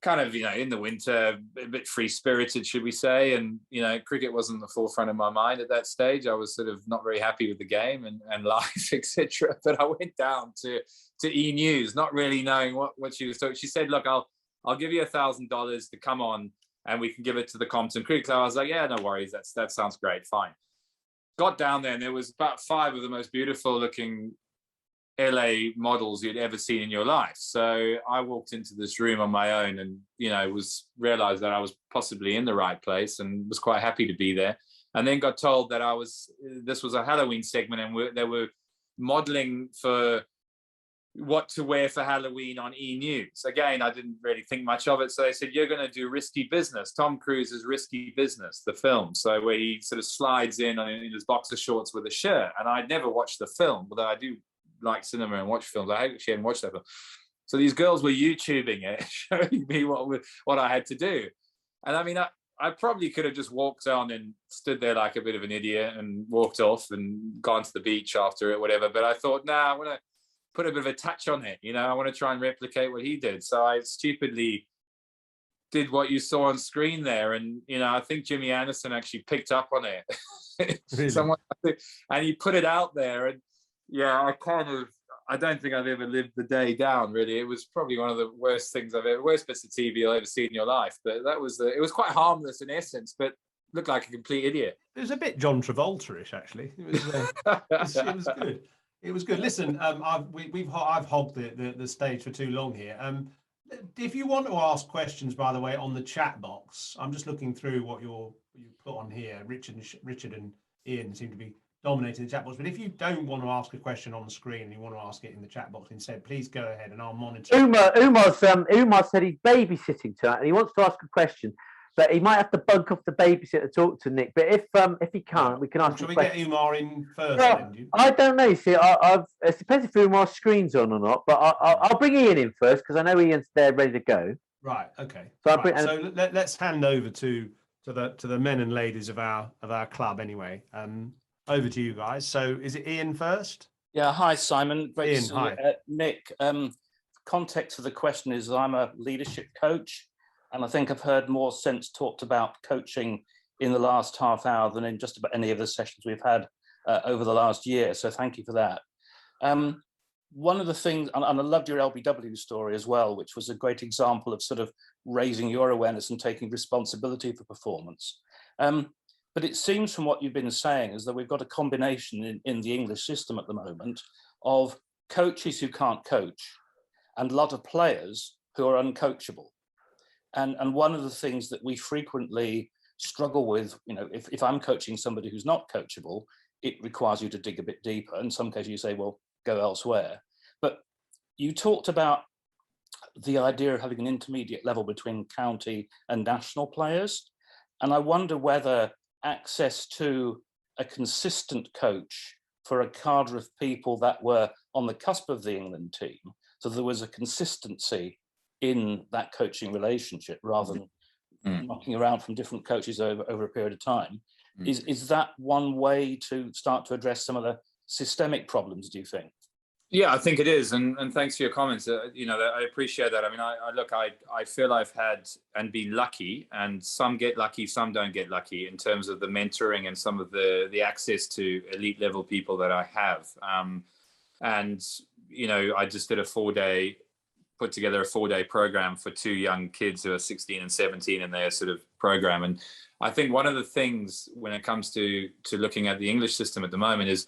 kind of, in the winter, a bit free-spirited, should we say. And, cricket wasn't the forefront of my mind at that stage. I was sort of not very happy with the game and life, etc. But I went down to E! News, not really knowing what she was talking. She said, look, I'll give you $1,000 to come on and we can give it to the Compton Cricket Club. I was like, yeah, no worries. That sounds great. Fine. Got down there and there was about 5 of the most beautiful looking LA models you'd ever seen in your life. So I walked into this room on my own and, realized that I was possibly in the right place and was quite happy to be there. And then got told that this was a Halloween segment and they were modeling for what to wear for Halloween on E! News. Again, I didn't really think much of it. So they said, you're going to do Risky Business, Tom Cruise's Risky Business, the film. So where he sort of slides in his boxer shorts with a shirt. And I'd never watched the film, although I do like cinema and watch films. I actually hadn't watched that film. So these girls were YouTubing it, showing me what I had to do. And I mean, I probably could have just walked on and stood there like a bit of an idiot and walked off and gone to the beach after it, whatever. But I thought, I want to put a bit of a touch on it. I want to try and replicate what he did. So I stupidly did what you saw on screen there. And, I think Jimmy Anderson actually picked up on it. Really? And he put it out there. And yeah, I don't think I've ever lived the day down, really. It was probably one of the worst bits of TV you'll ever see in your life. But it was quite harmless in essence, but looked like a complete idiot. It was a bit John Travolta-ish, actually. It was good. It was good. Listen, I've hogged the stage for too long here. If you want to ask questions, by the way, on the chat box, I'm just looking through what you put on here. Richard and Ian seem to be dominating the chat box. But if you don't want to ask a question on the screen and you want to ask it in the chat box instead, please go ahead and I'll monitor. Umar said he's babysitting tonight and he wants to ask a question, but he might have to bunk off the babysitter to talk to Nick. But if he can't, we can ask. Shall we get Umar in first? Well, I don't know. See, it depends if Umar's screen's on or not. But I'll bring Ian in first because I know Ian's there ready to go. Right. Okay. So let's hand over to the men and ladies of our club anyway. Over to you guys. So is it Ian first? Yeah. Hi, Simon. Great Ian, to see hi. you. Nick, context of the question is I'm a leadership coach, and I think I've heard more sense talked about coaching in the last half hour than in just about any of the sessions we've had over the last year. So thank you for that. One of the things, and I loved your LBW story as well, which was a great example of sort of raising your awareness and taking responsibility for performance. But it seems from what you've been saying is that we've got a combination in the English system at the moment of coaches who can't coach and a lot of players who are uncoachable. And one of the things that we frequently struggle with, if I'm coaching somebody who's not coachable, it requires you to dig a bit deeper. In some cases you say, well, go elsewhere. But you talked about the idea of having an intermediate level between county and national players. And I wonder whether access to a consistent coach for a cadre of people that were on the cusp of the England team, so there was a consistency in that coaching relationship rather than knocking around from different coaches over a period of time. Is that one way to start to address some of the systemic problems, do you think? Yeah, I think it is, and thanks for your comments. I appreciate that. I mean, I feel I've had and been lucky, and some get lucky, some don't get lucky in terms of the mentoring and some of the access to elite level people that I have. And I just did put together a 4-day program for 2 young kids who are 16 and 17 in their sort of program. And I think one of the things when it comes to looking at the English system at the moment is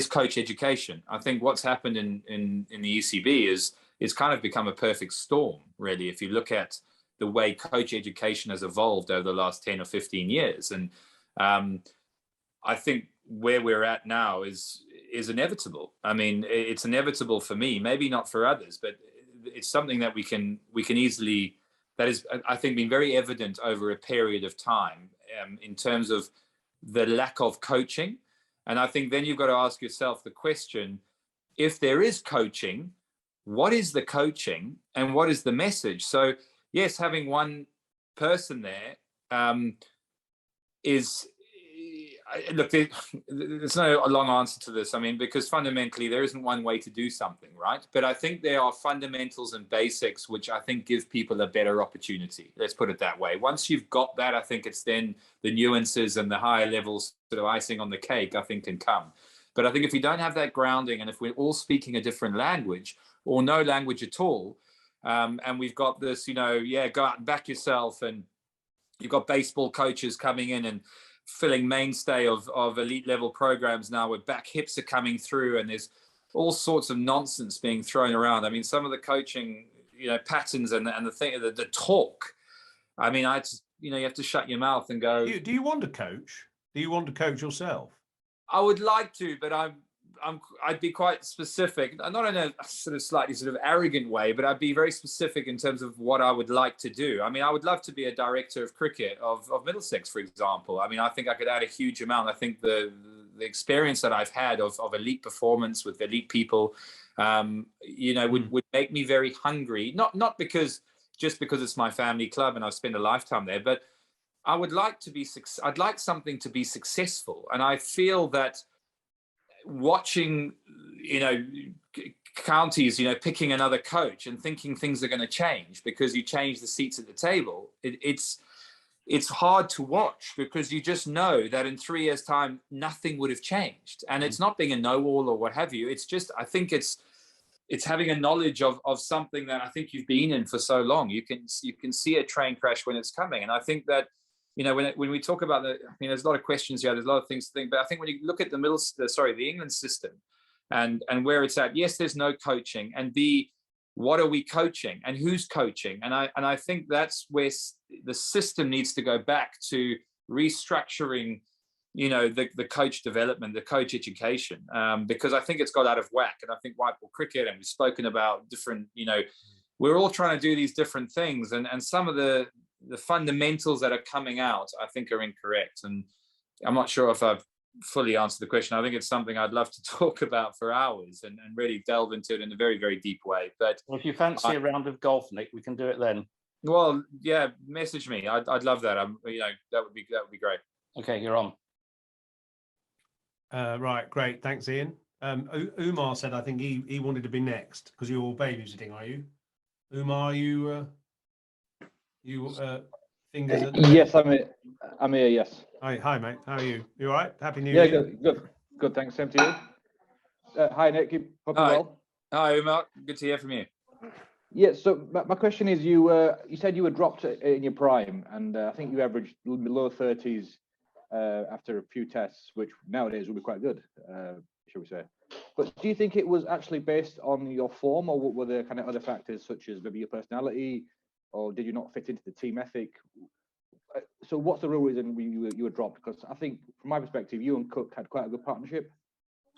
coach education. I think what's happened in the ECB is it's kind of become a perfect storm, really, if you look at the way coach education has evolved over the last 10 or 15 years. And I think where we're at now is inevitable. I mean, it's inevitable for me, maybe not for others, but it's something that we can easily, that has, I think, been very evident over a period of time in terms of the lack of coaching. And I think then you've got to ask yourself the question, if there is coaching, what is the coaching and what is the message? So yes, having one person there is, look, there's no long answer to this. I mean, because fundamentally there isn't one way to do something, right? But I think there are fundamentals and basics which I think give people a better opportunity. Let's put it that way. Once you've got that, I think it's then the nuances and the higher levels, sort of icing on the cake, I think can come. But I think if we don't have that grounding, and if we're all speaking a different language or no language at all, and we've got this, go out and back yourself, and you've got baseball coaches coming in and filling mainstay of elite level programs now, where back hips are coming through, and there's all sorts of nonsense being thrown around. I mean, some of the coaching, patterns and the talk. I mean, you have to shut your mouth and go. Do you want to coach? Do you want to coach yourself? I would like to, but I'd be quite specific, not in a sort of slightly sort of arrogant way, but I'd be very specific in terms of what I would like to do. I mean, I would love to be a director of cricket of Middlesex, for example. I mean, I think I could add a huge amount. I think the experience that I've had of elite performance with elite people, would make me very hungry. Not because it's my family club and I've spent a lifetime there, but I would like to be. I'd like something to be successful, and I feel that watching, counties, picking another coach and thinking things are going to change because you change the seats at the table. It's hard to watch because you just know that in 3 years' time nothing would have changed, and it's not being a know-all or what have you. It's just, I think it's having a knowledge of something that I think you've been in for so long. You can see a train crash when it's coming, and I think that. When we talk about there's a lot of questions here. There's a lot of things to think. But I think when you look at the England system, and where it's at, yes, there's no coaching, and B, what are we coaching, and who's coaching? And I think that's where the system needs to go back to restructuring, the coach development, the coach education, because I think it's got out of whack. And I think white ball cricket, and we've spoken about different, we're all trying to do these different things, and some of the fundamentals that are coming out, I think, are incorrect. And I'm not sure if I've fully answered the question. I think it's something I'd love to talk about for hours and really delve into it in a very, very deep way. But well, if you fancy a round of golf, Nick, we can do it then. Well, yeah, message me. I'd love that. That would be great. Okay, you're on. Right, great. Thanks, Ian. Umar said, I think he wanted to be next because you're all babysitting, are you? Umar, fingers at yes, I'm here. Yes. Hi, mate. How are you? You all right? Happy New Year. Yeah, good. Thanks. Same to you. Hi, Nick. Hope you're well. Hi, Umar. Good to hear from you. Yeah. So my question is, you said you were dropped in your prime, and I think you averaged low 30s after a few tests, which nowadays would be quite good, shall we say? But do you think it was actually based on your form, or were there kind of other factors such as maybe your personality? Or did you not fit into the team ethic? So what's the real reason you were dropped? Because I think, from my perspective, you and Cook had quite a good partnership,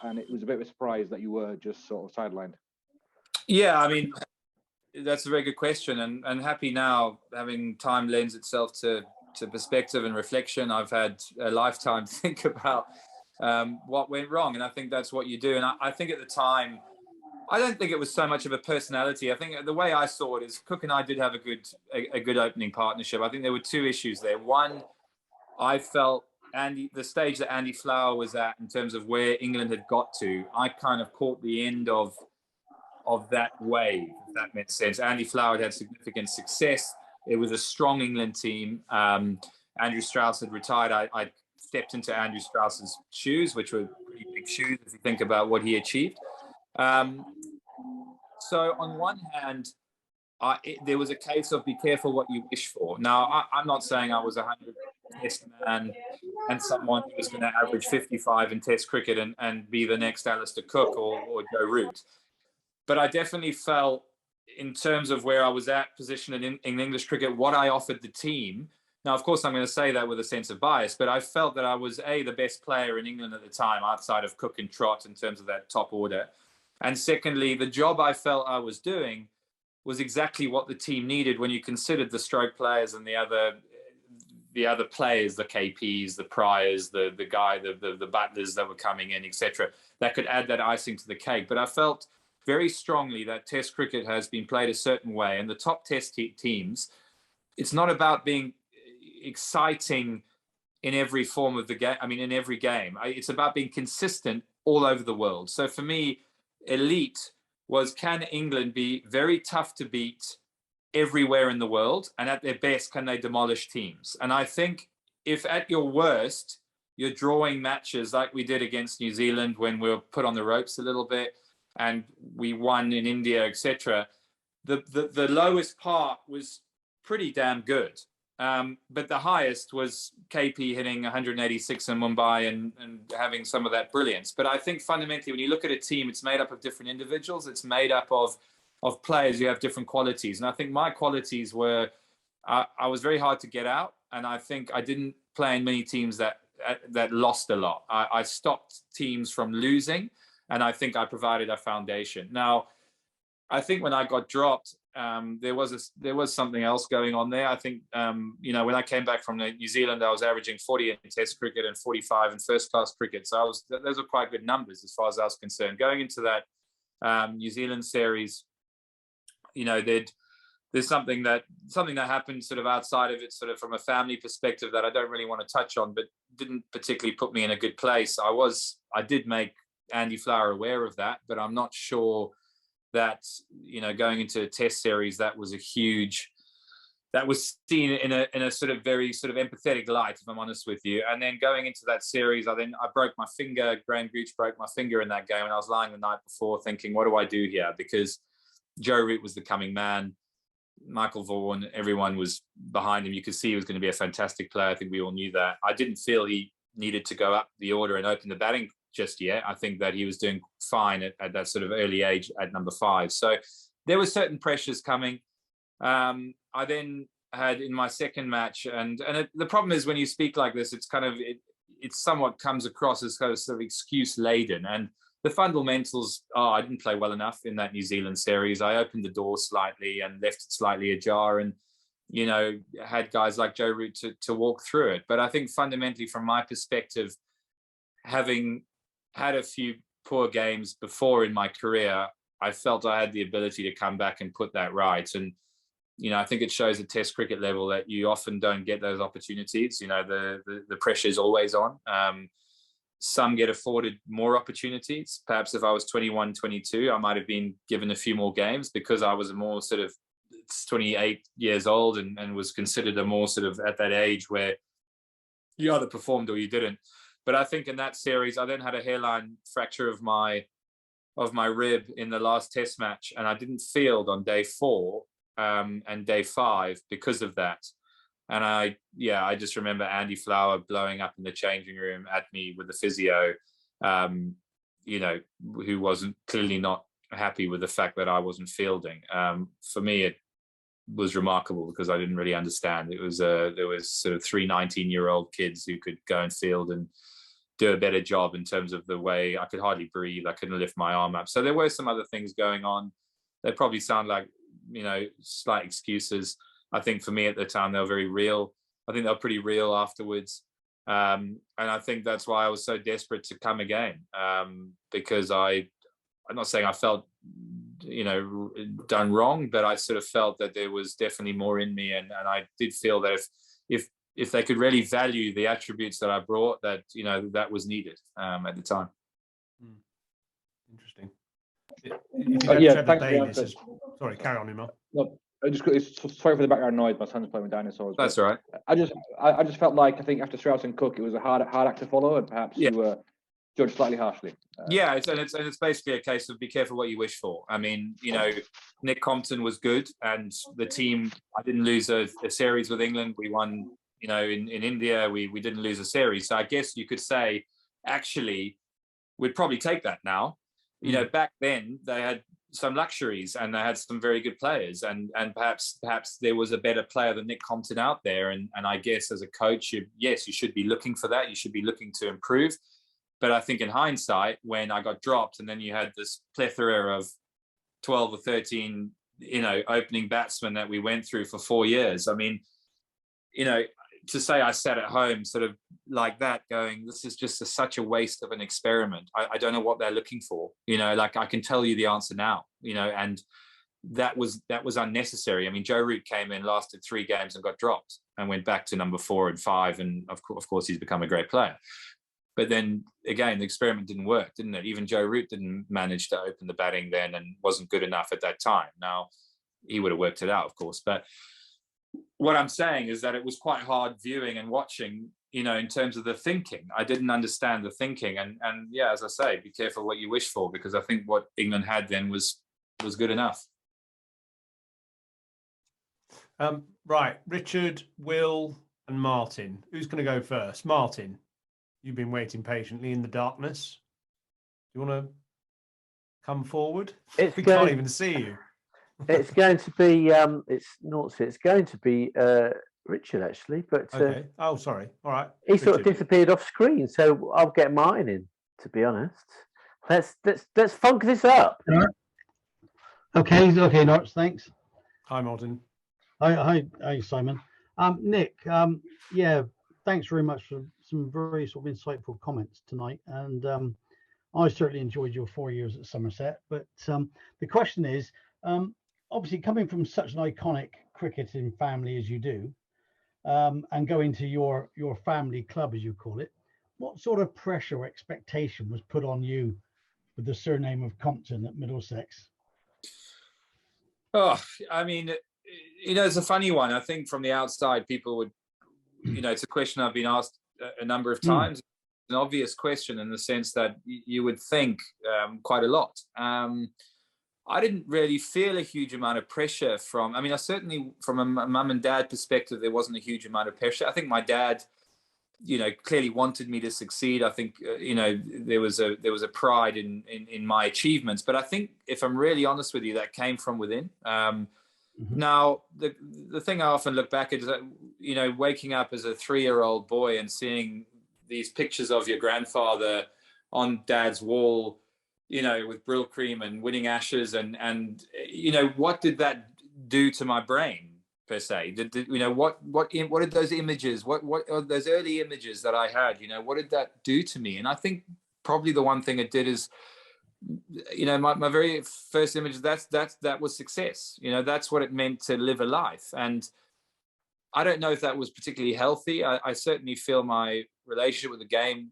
and it was a bit of a surprise that you were just sort of sidelined. Yeah, I mean, that's a very good question, and happy now, having time lends itself to perspective and reflection. I've had a lifetime to think about what went wrong, and I think that's what you do. And I think at the time, I don't think it was so much of a personality. I think the way I saw it is Cook and I did have a good opening partnership. I think there were two issues there. One, I felt the stage that Andy Flower was at in terms of where England had got to, I kind of caught the end of that wave, if that makes sense. Andy Flower had significant success. It was a strong England team. Andrew Strauss had retired. I stepped into Andrew Strauss's shoes, which were pretty big shoes if you think about what he achieved. So on one hand, there was a case of be careful what you wish for. Now, I'm not saying I was a 100 test man and someone who was going to average 55 in test cricket and be the next Alistair Cook or Joe Root. But I definitely felt, in terms of where I was at positioned in English cricket, what I offered the team. Now, of course, I'm going to say that with a sense of bias, but I felt that I was, the best player in England at the time, outside of Cook and Trott in terms of that top order. And secondly, the job I felt I was doing was exactly what the team needed when you considered the stroke players and the other players, the KPs, the Priors, the Butlers that were coming in, etc., that could add that icing to the cake. But I felt very strongly that Test cricket has been played a certain way, and the top Test teams, it's not about being exciting in every form of the game. I mean, in every game, it's about being consistent all over the world. So for me, elite was, can England be very tough to beat everywhere in the world, and at their best, can they demolish teams? And I think if at your worst, you're drawing matches like we did against New Zealand when we were put on the ropes a little bit and we won in India, etc., the lowest part was pretty damn good. But the highest was KP hitting 186 in Mumbai and having some of that brilliance. But I think fundamentally, when you look at a team, it's made up of different individuals. It's made up of players who have different qualities. And I think my qualities were, I was very hard to get out. And I think I didn't play in many teams that lost a lot. I stopped teams from losing. And I think I provided a foundation. Now, I think when I got dropped, there was something else going on there. I think, when I came back from New Zealand, I was averaging 40 in Test cricket and 45 in first-class cricket. So those are quite good numbers as far as I was concerned. Going into that New Zealand series, there's something that happened sort of outside of it, sort of from a family perspective, that I don't really want to touch on, but didn't particularly put me in a good place. I did make Andy Flower aware of that, but I'm not sure that, going into a Test series, that was seen in a sort of very sort of empathetic light, if I'm honest with you. And then going into that series, I broke my finger. Graham Gooch broke my finger in that game, and I was lying the night before thinking, what do I do here? Because Joe Root was the coming man. Michael Vaughan, everyone was behind him. You could see he was going to be a fantastic player. I think we all knew that. I didn't feel he needed to go up the order and open the batting just yet. I think that he was doing fine at that sort of early age at number 5. So there were certain pressures coming. I then had in my second match, and the problem is when you speak like this, it's kind of, it somewhat comes across as kind of sort of excuse laden. And the fundamentals are, I didn't play well enough in that New Zealand series. I opened the door slightly and left it slightly ajar, and had guys like Joe Root to walk through it. But I think fundamentally, from my perspective, having had a few poor games before in my career, I felt I had the ability to come back and put that right. And I think it shows at Test cricket level that you often don't get those opportunities. The pressure is always on. Some get afforded more opportunities. Perhaps if I was 21, 22, I might have been given a few more games because I was a more sort of 28 years old and was considered a more sort of at that age where you either performed or you didn't. But I think in that series, I then had a hairline fracture of my rib in the last Test match, and I didn't field on day 4 and day 5 because of that. And I just remember Andy Flower blowing up in the changing room at me with the physio, who wasn't clearly not happy with the fact that I wasn't fielding. For me, it was remarkable because I didn't really understand. It was there was sort of 3 19-year-old kids who could go and field and do a better job in terms of the way I could hardly breathe. I couldn't lift my arm up. So there were some other things going on. They probably sound like, slight excuses. I think for me at the time, they were very real. I think they were pretty real afterwards. And I think that's why I was so desperate to come again, because I'm not saying I felt, done wrong, but I sort of felt that there was definitely more in me. And I did feel that if they could really value the attributes that I brought, that, that was needed at the time. Interesting. Sorry, carry on, Imran. No, sorry for the background noise. My son's playing with dinosaurs. That's all right. I just felt like, I think after Strauss and Cook, it was a hard act to follow, and perhaps you were judged slightly harshly. It's basically a case of be careful what you wish for. I mean, Nick Compton was good, and the team. I didn't lose a series with England. We won. In India, we didn't lose a series. So I guess you could say, actually, we'd probably take that now. Back then they had some luxuries and they had some very good players, and perhaps there was a better player than Nick Compton out there. And I guess as a coach, you should be looking for that. You should be looking to improve. But I think in hindsight, when I got dropped and then you had this plethora of 12 or 13, opening batsmen that we went through for 4 years, I mean, to say I sat at home sort of like that going, this is just such a waste of an experiment. I don't know what they're looking for, like I can tell you the answer now, and that was unnecessary. I mean, Joe Root came in, lasted 3 games and got dropped. and went back to number 4 and 5, and of course he's become a great player. But then again, the experiment didn't work, didn't it? Even Joe Root didn't manage to open the batting then and wasn't good enough at that time. Now, he would have worked it out, of course. But what I'm saying is that it was quite hard viewing and watching, you know, in terms of the thinking. I didn't understand the thinking. And yeah, as I say, be careful what you wish for, because I think what England had then was good enough. Right, Richard, Will, and Martin. Who's going to go first? Martin, you've been waiting patiently in the darkness. Do you want to come forward? We can't even see you. It's going to be it's going to be Richard, actually, but okay. Oh, sorry. All right. He sort of disappeared off screen, so I'll get Martin in. To be honest, let's funk this up. Okay, Norris, thanks. Hi, Martin. Hi, Simon. Nick, yeah, thanks very much for some very sort of insightful comments tonight. And I certainly enjoyed your 4 years at Somerset. But the question is, obviously coming from such an iconic cricketing family as you do, and going to your family club, as you call it, what sort of pressure or expectation was put on you with the surname of Compton at Middlesex? Oh, I mean, you know, it's a funny one. I think from the outside, people would, you know, it's a question I've been asked a number of times. It's an obvious question in the sense that you would think quite a lot. I didn't really feel a huge amount of pressure from, I mean, I certainly, from a mum and dad perspective, there wasn't a huge amount of pressure. I think my dad, you know, clearly wanted me to succeed. I think, you know, there was a pride in my achievements. But I think, if I'm really honest with you, that came from within. Now, the thing I often look back at is that, you know, waking up as a 3-year-old boy and seeing these pictures of your grandfather on dad's wall, you know, with Brill cream and winning Ashes, and you know, what did that do to my brain per se? Did you know what did those images, what are those early images that I had, you know, what did that do to me? And I think probably the one thing it did is, you know, my very first image, that was success. You know, that's what it meant to live a life. And I don't know if that was particularly healthy. I certainly feel my relationship with the game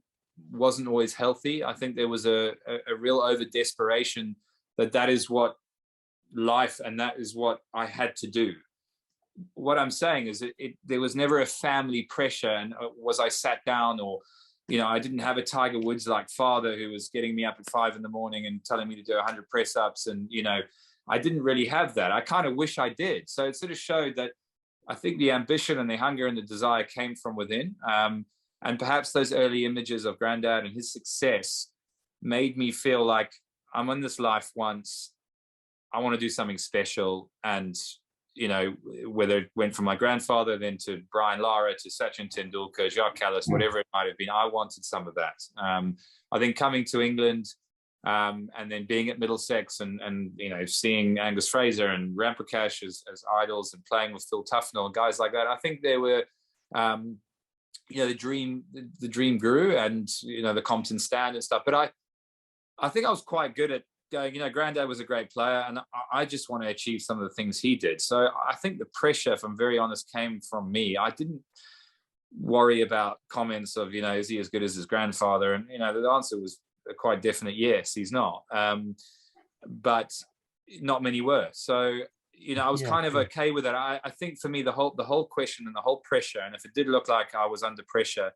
wasn't always healthy. I think there was a real over desperation that is what life, and that is what I had to do. What I'm saying is there was never a family pressure, and was I sat down, or, you know, I didn't have a Tiger Woods like father who was getting me up at 5 a.m. and telling me to do 100 press ups. And, you know, I didn't really have that. I kind of wish I did. So it sort of showed that I think the ambition and the hunger and the desire came from within. And perhaps those early images of Granddad and his success made me feel like I'm in this life once. I want to do something special. And, you know, whether it went from my grandfather, then to Brian Lara, to Sachin Tendulkar, Jacques Kallis, whatever it might have been, I wanted some of that. I think coming to England and then being at Middlesex and you know, seeing Angus Fraser and Ramprakash as idols, and playing with Phil Tufnell and guys like that, I think there were, you know, the dream grew, and, you know, the Compton stand and stuff. But I think I was quite good at going, you know, Granddad was a great player, and I just want to achieve some of the things he did. So I think the pressure, if I'm very honest, came from me. I didn't worry about comments of, you know, is he as good as his grandfather? And, you know, the answer was a quite definite yes, he's not. But not many were. So, you know, I was kind of okay with it. I think for me, the whole question and the whole pressure, and if it did look like I was under pressure,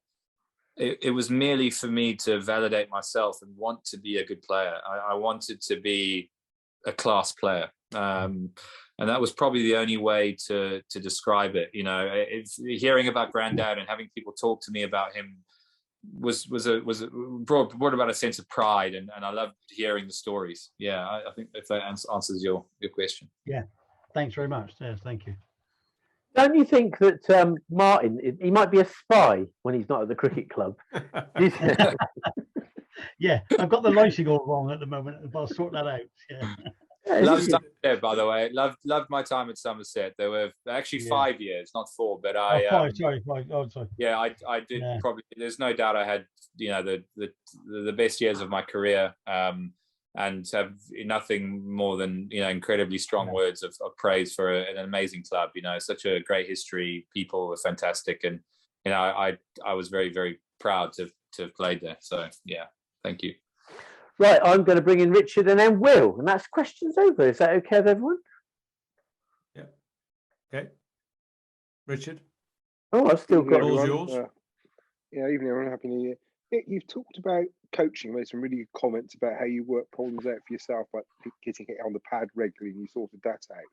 it was merely for me to validate myself and want to be a good player. I wanted to be a class player. And that was probably the only way to describe it. You know, hearing about Granddad and having people talk to me about him brought about a sense of pride, and I loved hearing the stories. Yeah, I think if that answers your question. Yeah, thanks very much. Yes, thank you. Don't you think that Martin, he might be a spy when he's not at the cricket club? Yeah, I've got the lighting all wrong at the moment, but I'll sort that out. Yeah. Loved Somerset, by the way. Loved my time at Somerset. There were actually 5 years, not 4. But five. Sorry. Yeah, I did probably. There's no doubt I had, you know, the best years of my career. and have nothing more than, you know, incredibly strong words of praise for an amazing club. You know, such a great history. People were fantastic, and you know, I was very, very proud to have played there. So yeah, thank you. Right, I'm going to bring in Richard and then Will, and that's questions over. Is that okay with everyone? Yeah. Okay. Richard. Oh, I've still got all yours. Yeah, evening, everyone. Happy New Year. You've talked about coaching, made some really good comments about how you work problems out for yourself, like getting it on the pad regularly, and you sorted that out.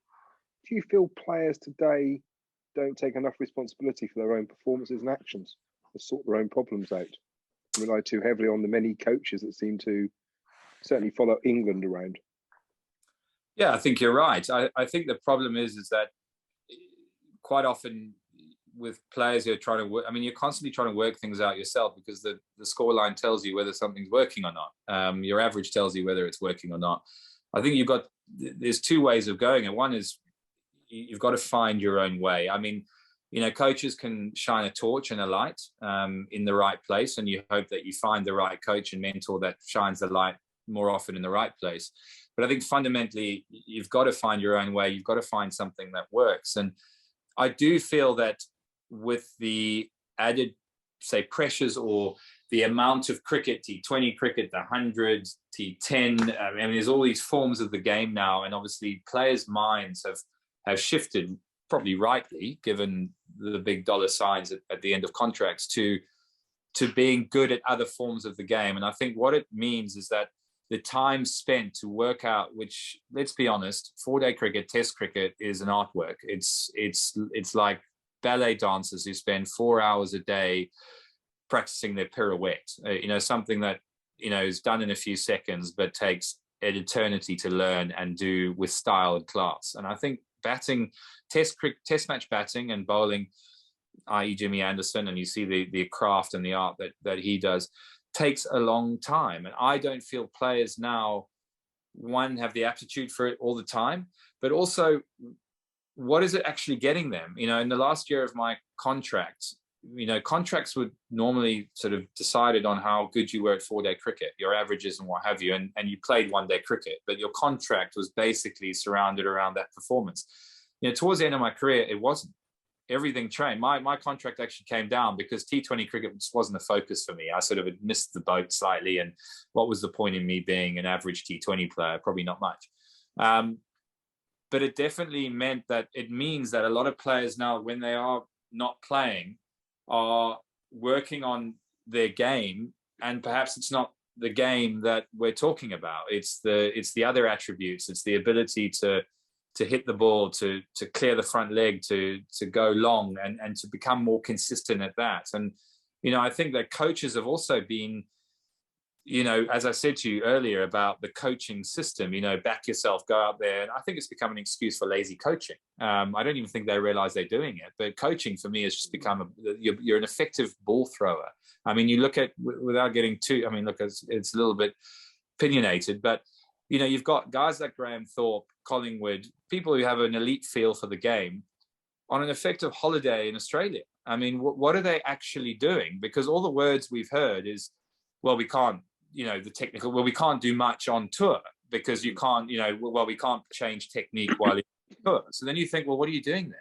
Do you feel players today don't take enough responsibility for their own performances and actions to sort their own problems out? Rely too heavily on the many coaches that seem to certainly follow England around. Yeah, I think you're right. I think the problem is that quite often with players who are trying to work, I mean, you're constantly trying to work things out yourself, because the scoreline tells you whether something's working or not. Your average tells you whether it's working or not. I think there's two ways of going, and one is you've got to find your own way. I mean, you know, coaches can shine a torch and a light in the right place, and you hope that you find the right coach and mentor that shines the light more often in the right place. But I think fundamentally, you've got to find your own way. You've got to find something that works. And I do feel that with the added, say, pressures or the amount of cricket, T20 cricket, the 100, T10, I mean, there's all these forms of the game now. And obviously players' minds have shifted, probably rightly, given the big dollar signs at the end of contracts, to being good at other forms of the game. And I think what it means is that the time spent to work out, which, let's be honest, 4-day cricket, test cricket is an artwork. It's like ballet dancers who spend 4 hours a day practicing their pirouette, you know, something that, you know, is done in a few seconds, but takes an eternity to learn and do with style and class. And I think batting, test match batting and bowling, i.e. Jimmy Anderson, and you see the craft and the art that he does, takes a long time. And I don't feel players now, one, have the aptitude for it all the time, but also, what is it actually getting them? You know, in the last year of my contract, you know, contracts were normally sort of decided on how good you were at 4-day cricket, your averages and what have you, and you played 1-day cricket, but your contract was basically surrounded around that performance. You know, towards the end of my career, it wasn't. Everything changed. My contract actually came down because T20 cricket just wasn't the focus for me. I sort of had missed the boat slightly, and what was the point in me being an average T20 player? Probably not much. But it definitely means that a lot of players now, when they are not playing, are working on their game, and perhaps it's not the game that we're talking about. It's the other attributes. It's the ability to hit the ball, to clear the front leg, to go long, and to become more consistent at that. And, you know, I think that coaches have also been, you know, as I said to you earlier about the coaching system, you know, back yourself, go out there. And I think it's become an excuse for lazy coaching. I don't even think they realize they're doing it. But coaching for me has just become, you're an effective ball thrower. I mean, you look at, without getting too, I mean, look, it's a little bit opinionated, but, you know, you've got guys like Graham Thorpe, Collingwood, people who have an elite feel for the game on an effective holiday in Australia. I mean, what are they actually doing? Because all the words we've heard is, well, we can't, you know, the technical, well, we can't do much on tour because you can't, you know, well, we can't change technique while you're on tour. So then you think, well, what are you doing there?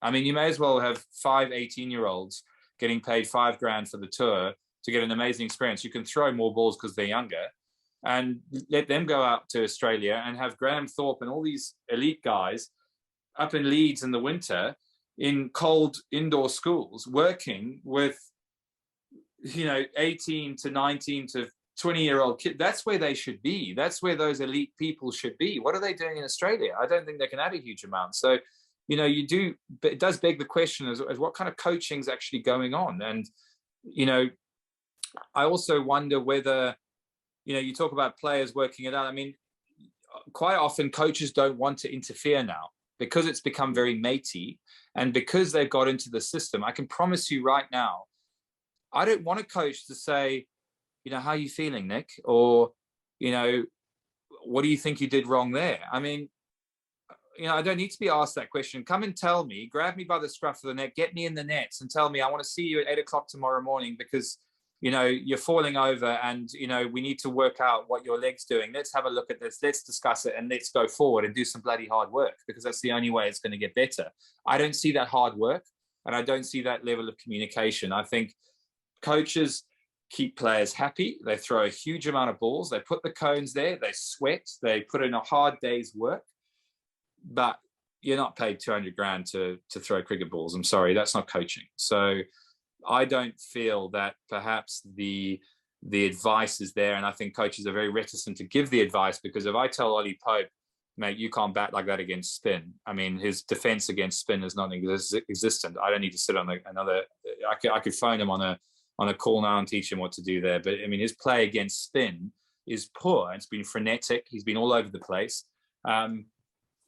I mean, you may as well have 5 18-year-olds getting paid $5,000 for the tour to get an amazing experience. You can throw more balls because they're younger, and let them go out to Australia and have Graham Thorpe and all these elite guys up in Leeds in the winter in cold indoor schools working with, you know, 18 to 19 to 20-year-old kids. That's where they should be. That's where those elite people should be. What are they doing in Australia? I don't think they can add a huge amount. So, you know, it does beg the question as what kind of coaching is actually going on? And, you know, I also wonder whether, you know, you talk about players working it out. I mean, quite often coaches don't want to interfere now because it's become very matey, and because they've got into the system. I can promise you right now, I don't want a coach to say, you know, how are you feeling, Nick? Or, you know, what do you think you did wrong there? I mean, you know, I don't need to be asked that question. Come and tell me, grab me by the scruff of the neck, get me in the nets and tell me, I want to see you at 8 o'clock tomorrow morning because you know, you're falling over and, you know, we need to work out what your leg's doing. Let's have a look at this. Let's discuss it and let's go forward and do some bloody hard work, because that's the only way it's going to get better. I don't see that hard work, and I don't see that level of communication. I think coaches keep players happy. They throw a huge amount of balls. They put the cones there. They sweat. They put in a hard day's work. But you're not paid 200 grand to throw cricket balls. I'm sorry, that's not coaching. So I don't feel that perhaps the advice is there, and I think coaches are very reticent to give the advice, because if I tell Ollie Pope, mate, you can't bat like that against spin. I mean, his defense against spin is not existent. I don't need to sit on another. I could phone him on a call now and teach him what to do there. But I mean, his play against spin is poor. It's been frenetic. He's been all over the place.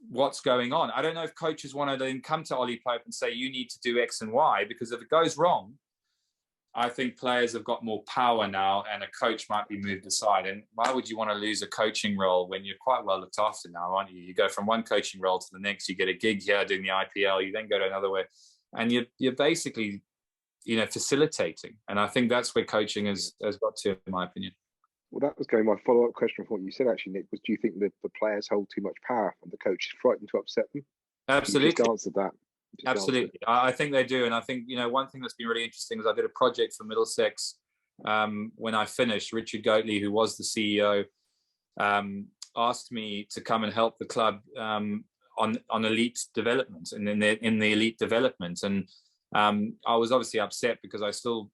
What's going on? I don't know if coaches want to then come to Ollie Pope and say, you need to do X and Y, because if it goes wrong, I think players have got more power now, and a coach might be moved aside. And why would you want to lose a coaching role when you're quite well looked after now, aren't you? You go from one coaching role to the next, you get a gig here doing the IPL, you then go to another way, and you're basically, you know, facilitating. And I think that's where coaching has got to, in my opinion. Well, that was going to my follow-up question from what you said, actually, Nick, was do you think that the players hold too much power and the coach is frightened to upset them? Absolutely. You just answered that. Absolutely. I think they do. And I think, you know, one thing that's been really interesting is I did a project for Middlesex when I finished. Richard Goatley, who was the CEO, asked me to come and help the club on elite development and in the elite development. And I was obviously upset, because I still,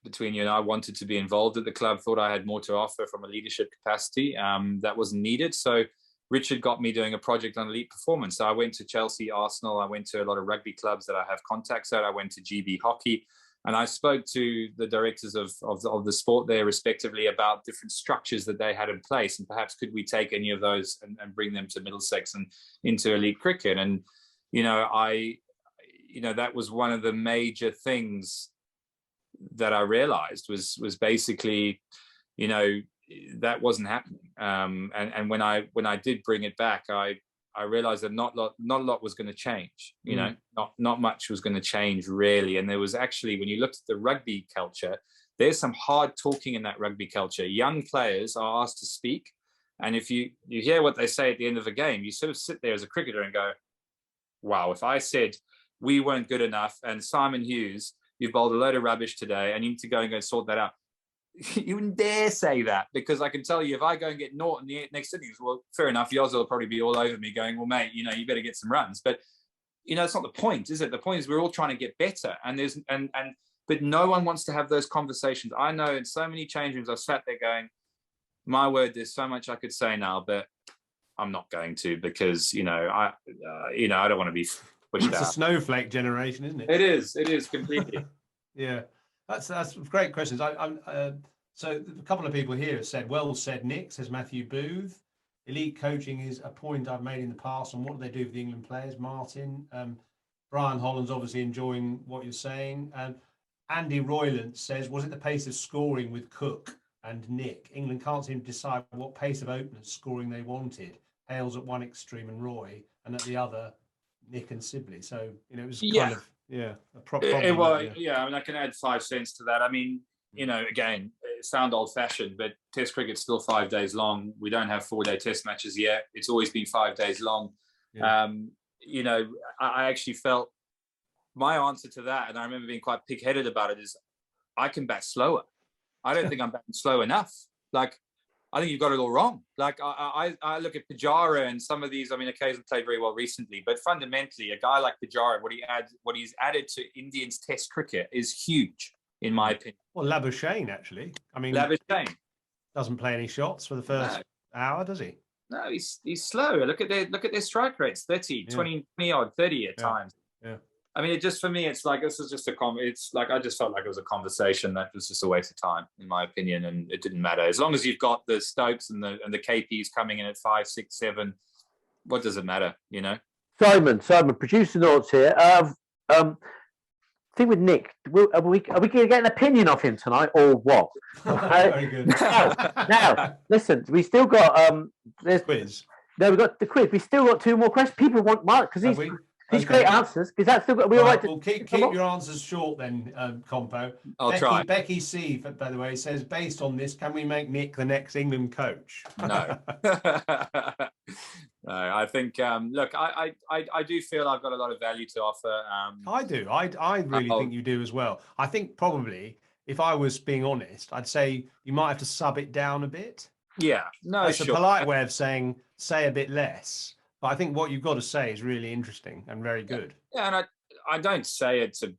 between you and I, wanted to be involved at the club, thought I had more to offer from a leadership capacity that wasn't needed. So Richard got me doing a project on elite performance. So I went to Chelsea, Arsenal, I went to a lot of rugby clubs that I have contacts at, I went to GB Hockey, and I spoke to the directors of the sport there respectively about different structures that they had in place, and perhaps could we take any of those and bring them to Middlesex and into elite cricket. And, you know, that was one of the major things that I realized was basically, you know, that wasn't happening. And when I did bring it back, I realized that not a lot was going to change. You know, not much was going to change really. And there was actually, when you looked at the rugby culture, there's some hard talking in that rugby culture. Young players are asked to speak, and if you hear what they say at the end of a game, you sort of sit there as a cricketer and go, wow, if I said we weren't good enough and Simon Hughes, you've bowled a load of rubbish today, and you need to go and sort that out. You wouldn't dare say that, because I can tell you, if I go and get naught in the next innings, well, fair enough, Yoz will probably be all over me going, well, mate, you know, you better get some runs. But, you know, it's not the point, is it? The point is we're all trying to get better. But no one wants to have those conversations. I know in so many change rooms, I've sat there going, my word, there's so much I could say now, but I'm not going to, because, you know, I don't want to be pushed out. It's a snowflake generation, isn't it? It is completely. Yeah. That's great questions. So a couple of people here have said, well said, Nick, says Matthew Booth. Elite coaching is a point I've made in the past. And what do they do for the England players? Martin, Brian Holland's obviously enjoying what you're saying. Andy Royland says, was it the pace of scoring with Cook and Nick? England can't seem to decide what pace of openers scoring they wanted. Hales at one extreme and Roy, and at the other, Nick and Sibley. So, you know, it was kind of, a problem. I mean, I can add 5 cents to that. I mean, you know, again, it sound old-fashioned, but Test cricket's still 5 days long. We don't have 4-day Test matches yet. It's always been 5 days long. Yeah. You know, I actually felt my answer to that, and I remember being quite pig-headed about it, is I can bat slower. I don't think I'm batting slow enough. Like, I think you've got it all wrong. Like, I look at Pujara and some of these, I mean, occasionally played very well recently, but fundamentally, a guy like Pujara, what he's added to Indians Test cricket is huge, in my opinion. Well, Labuschagne, actually. I mean, Labuschagne doesn't play any shots for the first hour, does he? No, he's slow. Look at their strike rates, 30, 20 odd, 30 at times. Yeah. I mean, for me, it's like, this is just it's like, I just felt like it was a conversation that was just a waste of time, in my opinion, and it didn't matter. As long as you've got the Stokes and the KPs coming in at 5, 6, 7, what does it matter, you know? Simon, producer notes here. Thing with Nick, are we going to get an opinion of him tonight, or what? Very good. Now, listen, we still got there's quiz. No, we got the quiz. We still got 2 more questions. People want Mark because These great answers, because that's still got. We all like to. Well, keep your answers short then, Compo. I'll try. Becky C, by the way, says, based on this, can we make Nick the next England coach? No. No, I think, look, I do feel I've got a lot of value to offer. I do. I really think you do as well. I think probably, if I was being honest, I'd say you might have to sub it down a bit. Yeah, no, That's sure. a polite way of saying say a bit less. But I think what you've got to say is really interesting and very good. Yeah, and I don't say it to,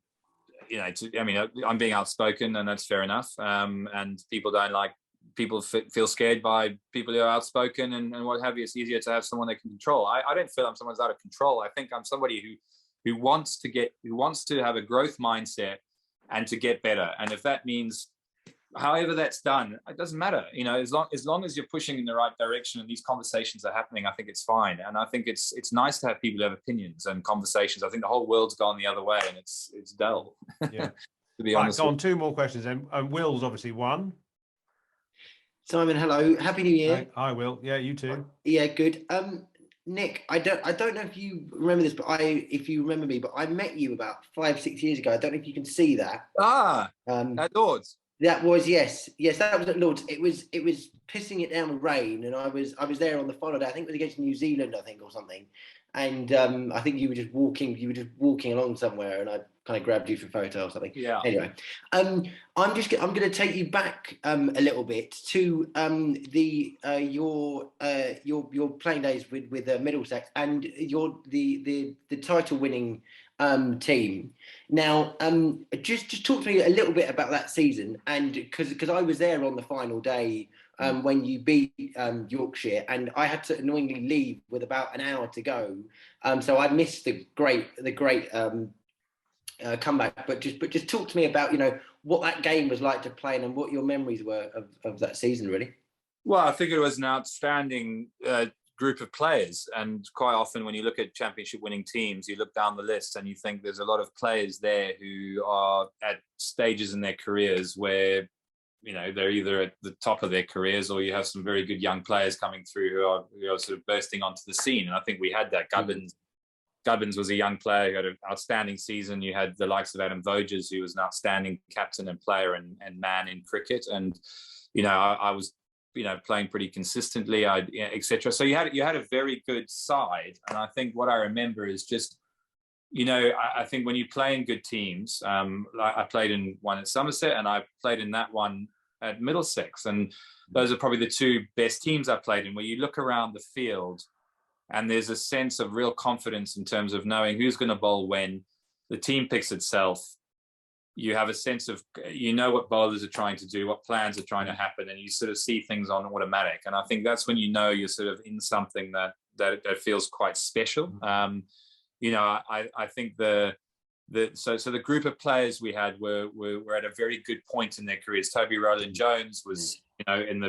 I mean, I'm being outspoken, and that's fair enough. And people don't like, people feel scared by people who are outspoken and what have you. It's easier to have someone they can control. I don't feel I'm someone's out of control. I think I'm somebody who wants to have a growth mindset and to get better. And if that means, however that's done, it doesn't matter. As long as you're pushing in the right direction and these conversations are happening, I think it's fine. And I think it's nice to have people who have opinions and conversations. I think the whole world's gone the other way, and it's dull. Yeah. To be honest. Right, go on, 2 more questions then. Will's obviously one. Simon, hello. Happy New Year. Hi, Will. Yeah, you too. Yeah, good. Nick, I don't know if you remember this, but if you remember me, but I met you about 5-6 years ago. I don't know if you can see that. At Lord's. That was yes, that was at Lord's. It was pissing it down with rain, and I was there on the final day. I think it was against New Zealand, or something. And I think you were just walking along somewhere, and I kind of grabbed you for a photo or something. Yeah. Anyway, I'm going to take you back a little bit to your playing days with Middlesex and the title winning team. Now, just talk to me a little bit about that season, and because I was there on the final day when you beat Yorkshire, and I had to annoyingly leave with about an hour to go, so I missed the great comeback. But just talk to me about what that game was like to play and what your memories were of that season, really. Well, I think it was an outstanding group of players, and quite often when you look at championship winning teams, you look down the list and you think there's a lot of players there who are at stages in their careers where they're either at the top of their careers, or you have some very good young players coming through who are sort of bursting onto the scene. And I think we had that. Gubbins was a young player who had an outstanding season. You had the likes of Adam Voges, who was an outstanding captain and player and man in cricket. And I was playing pretty consistently, etc. So you had a very good side. And I think what I remember is just, I think when you play in good teams, I played in one at Somerset and I played in that one at Middlesex. And those are probably the 2 best teams I played in, where you look around the field and there's a sense of real confidence in terms of knowing who's going to bowl when. The team picks itself. You have a sense of, what bowlers are trying to do, what plans are trying to happen, and you sort of see things on automatic. And I think that's when you're sort of in something that feels quite special. I think the group of players we had were at a very good point in their careers. Toby Rowland Jones was, in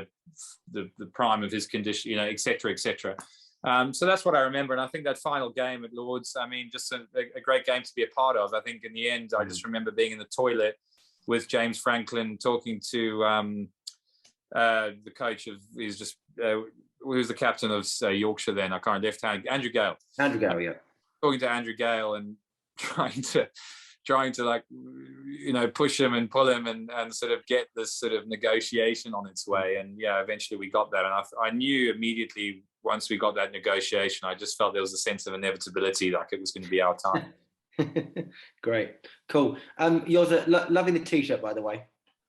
the prime of his condition, et cetera, et cetera. So that's what I remember. And I think that final game at Lord's, I mean, just a great game to be a part of. I think in the end, I just remember being in the toilet with James Franklin, talking to the coach of, who's the captain of Yorkshire then? I can't, left-hand, Andrew Gale. Andrew Gale, yeah. Talking to Andrew Gale and trying to like, push him and pull him and sort of get this sort of negotiation on its way. And eventually we got that. And I knew immediately, once we got that negotiation, I just felt there was a sense of inevitability, like it was going to be our time. Great. Cool. Yours, loving the T-shirt, by the way.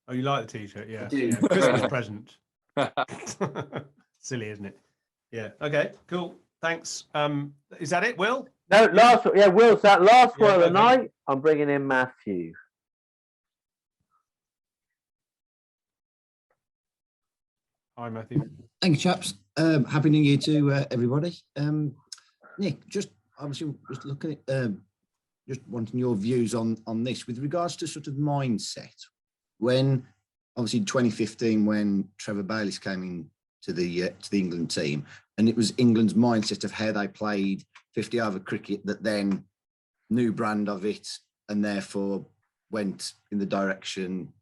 Oh, you like the T-shirt? Yeah. I do. Yeah. Christmas present. Silly, isn't it? Yeah. Okay, cool. Thanks. Is that it, Will? No, Will's that last one of the night. I'm bringing in Matthew. Hi, Matthew. Thank you, chaps. Happy New Year to everybody. Nick, just obviously just looking at, just wanting your views on this with regards to sort of mindset. When obviously in 2015, when Trevor Bayliss came in to the England team, and it was England's mindset of how they played 50-over cricket that then new brand of it, and therefore went in the direction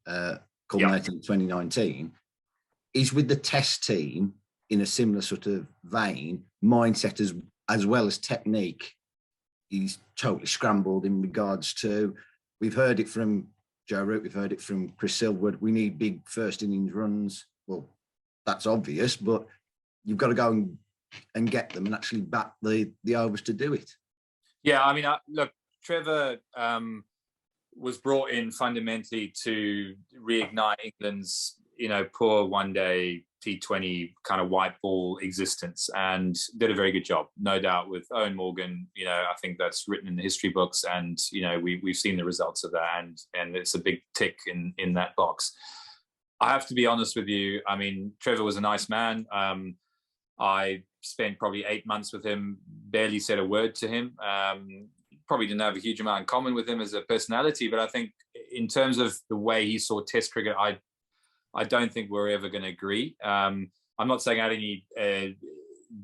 culminating in 2019. Is with the Test team in a similar sort of vein, mindset as well as technique he's totally scrambled in regards to, we've heard it from Joe Root, we've heard it from Chris Silverwood, we need big first innings runs. Well, that's obvious, but you've got to go and get them and actually bat the overs to do it. Yeah, I mean, look, Trevor was brought in fundamentally to reignite England's, poor one-day T20 kind of white ball existence, and did a very good job, no doubt, with Owen Morgan. I think that's written in the history books, and we've seen the results of that, and it's a big tick in that box. I have to be honest with you. I mean, Trevor was a nice man. I spent probably 8 months with him, barely said a word to him. Probably didn't have a huge amount in common with him as a personality, but I think in terms of the way he saw Test cricket, I don't think we're ever going to agree. I'm not saying I had any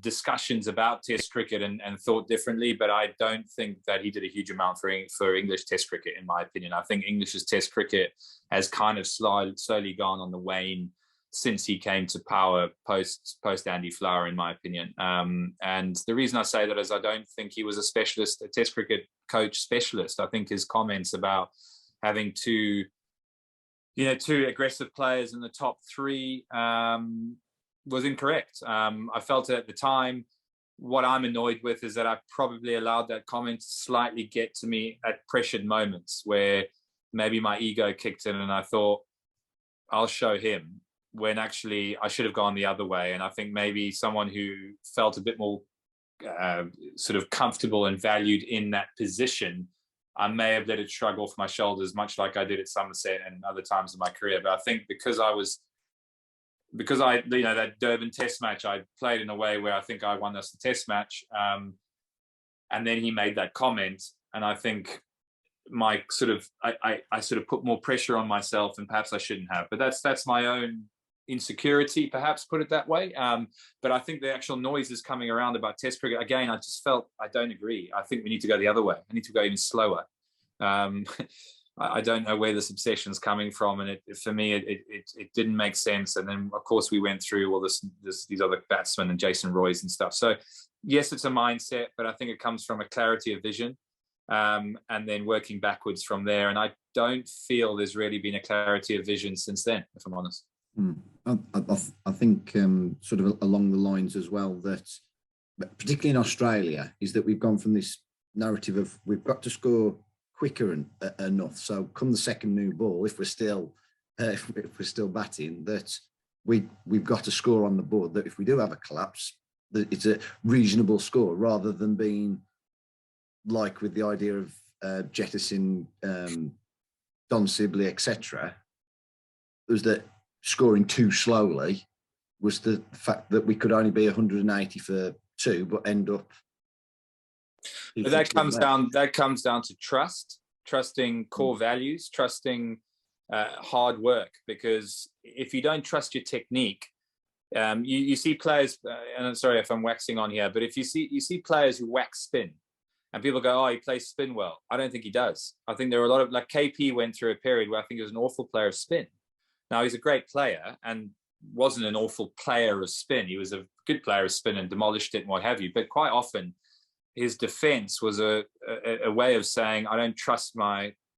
discussions about Test cricket and thought differently, but I don't think that he did a huge amount for English Test cricket, in my opinion. I think English's Test cricket has kind of slowly gone on the wane since he came to power post Andy Flower, in my opinion. And the reason I say that is I don't think he was a Test cricket coach specialist. I think his comments about having two aggressive players in the top three was incorrect. I felt it at the time. What I'm annoyed with is that I probably allowed that comment to slightly get to me at pressured moments where maybe my ego kicked in and I thought, I'll show him, when actually I should have gone the other way. And I think maybe someone who felt a bit more sort of comfortable and valued in that position, I may have let it shrug off my shoulders, much like I did at Somerset and other times in my career. But I think because I that Durban Test match, I played in a way where I think I won us the Test match. And then he made that comment, and I think I sort of put more pressure on myself, and perhaps I shouldn't have. But that's my own insecurity, perhaps, put it that way. But I think the actual noise is coming around about Test cricket. Again, I just felt I don't agree. I think we need to go the other way. I need to go even slower. I don't know where this obsession is coming from, and for me, it didn't make sense. And then, of course, we went through all these other batsmen and Jason Roys and stuff. So, yes, it's a mindset, but I think it comes from a clarity of vision, and then working backwards from there. And I don't feel there's really been a clarity of vision since then, if I'm honest. I think sort of along the lines as well that, particularly in Australia, is that we've gone from this narrative of we've got to score quicker enough. So come the second new ball, if we're still batting, that we've got to score on the board. That if we do have a collapse, that it's a reasonable score, rather than being like with the idea of jettison, Don Sibley, etc. Was that scoring too slowly was the fact that we could only be 180 for two, but end up. But that comes down to trusting core values, trusting hard work. Because if you don't trust your technique, you see players. And I'm sorry if I'm waxing on here, but if you see players who wax spin, and people go, "Oh, he plays spin well." I don't think he does. I think there are a lot of, like, KP went through a period where I think he was an awful player of spin. Now, he's a great player and wasn't an awful player of spin. He was a good player of spin and demolished it and what have you. But quite often, his defense was a way of saying, I don't trust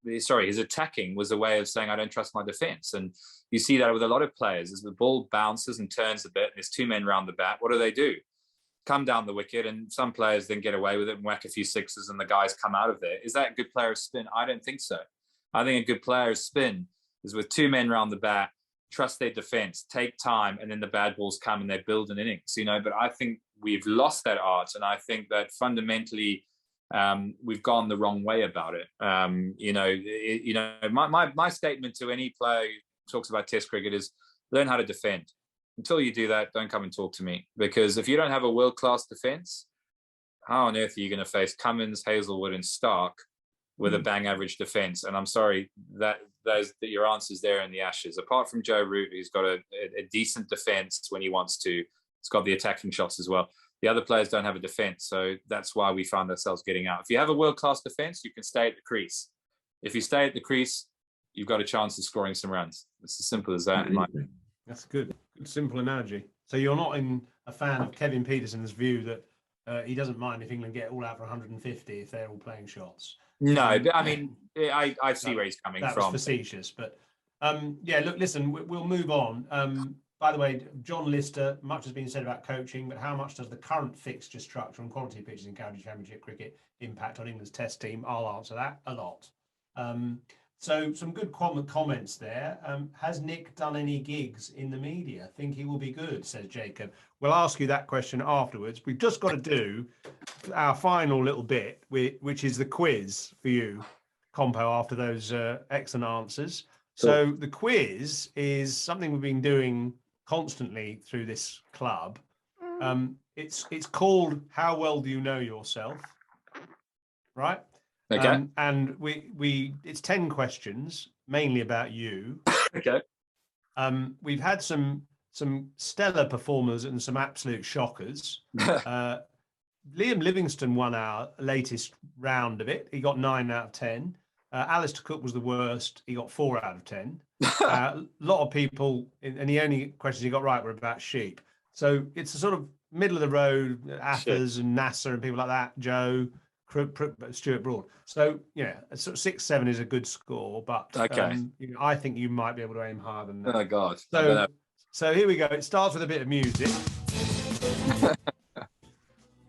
his attacking was a way of saying, I don't trust my defense. And you see that with a lot of players. As the ball bounces and turns a bit, and there's two men round the bat, what do? Come down the wicket, and some players then get away with it and whack a few sixes and the guys come out of there. Is that a good player of spin? I don't think so. I think a good player of spin is with two men round the bat, trust their defense, take time, and then the bad balls come and they build an innings, But I think we've lost that art, and I think that fundamentally we've gone the wrong way about it. My statement to any player who talks about Test cricket is learn how to defend. Until you do that, don't come and talk to me, because if you don't have a world-class defense, how on earth are you going to face Cummins, Hazelwood, and Stark with a bang average defense? And I'm sorry, that your answer's there in the Ashes. Apart from Joe Root, who's got a decent defense when he wants to, he's got the attacking shots as well. The other players don't have a defense, so that's why we found ourselves getting out. If you have a world-class defense, you can stay at the crease. If you stay at the crease, you've got a chance of scoring some runs. It's as simple as that. That's good. Good, simple analogy. So you're not a fan of Kevin Peterson's view that he doesn't mind if England get all out for 150 if they're all playing shots. No, but I mean, I see where he's coming that from. That was facetious, but yeah, look, listen, we'll move on. By the way, John Lister, much has been said about coaching, but how much does the current fixture structure and quality of pitches in county championship cricket impact on England's test team? I'll answer that a lot. So some good comments there. Has Nick done any gigs in the media? Think he will be good, says Jacob. We'll ask you that question afterwards. We've just got to do our final little bit, which is the quiz for you, Compo, after those excellent answers. So the quiz is something we've been doing constantly through this club. It's called How Well Do You Know Yourself? Right? Okay. And it's 10 questions, mainly about you. Okay. We've had some stellar performers and some absolute shockers. Liam Livingston won our latest round of it. He got 9 out of 10. Alistair Cook was the worst. He got 4 out of 10. A lot of people, and the only questions he got right were about sheep. So it's a sort of middle of the road, Athers and Nasser and people like that, Joe, Stuart Broad. So, yeah, sort of 6-7 is a good score, but I think you might be able to aim higher than that. Oh, God. So here we go. It starts with a bit of music.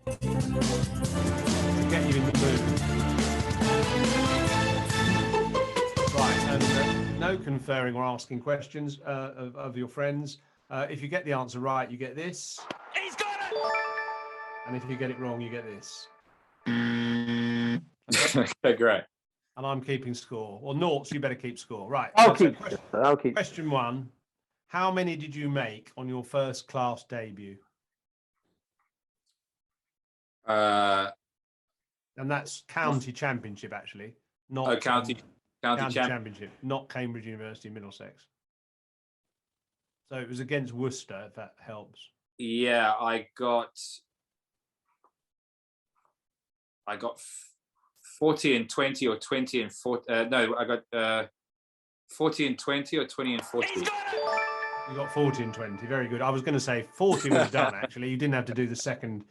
To get you in the mood. Right, and no conferring or asking questions of your friends. If you get the answer right, you get this. He's got it! And if you get it wrong, you get this. Okay, great. And I'm keeping score. Or noughts, you better keep score. Right. I'll keep. Question 1. How many did you make on your first class debut? And that's county championship, actually. Not county championship, not Cambridge University, Middlesex. So it was against Worcester, if that helps. Yeah, I got 40 and 20 or 20 and 40. No, I got 40 and 20 or 20 and 40. You got 40 and 20. Very good. I was going to say 40 was done, actually. You didn't have to do the second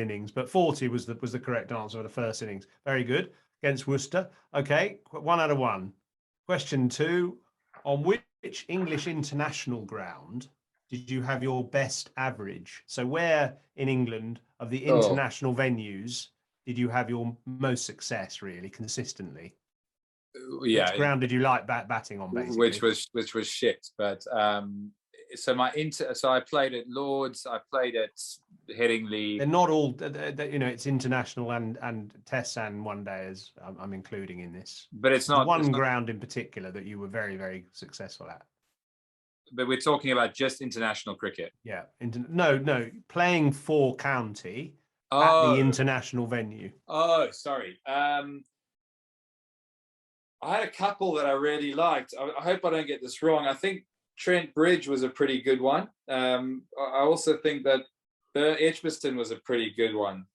innings, but 40 was the correct answer for the first innings. Very good. Against Worcester. Okay, 1 out of 1. Question 2. On which English international ground did you have your best average? So where in England of the international venues did you have your most success, really, consistently? Yeah. Which ground did you like batting on, basically? Which was shit. But so I played at Lords. I played at Headingley. They're not all, it's international and tests and one days. I'm including in this. But it's not one ground in particular that you were very, very successful at. But we're talking about just international cricket. Yeah. No. Playing for county at the international venue. Oh, sorry. I had a couple that I really liked. I hope I don't get this wrong. I think Trent Bridge was a pretty good one. I also think that Edgbaston was a pretty good one.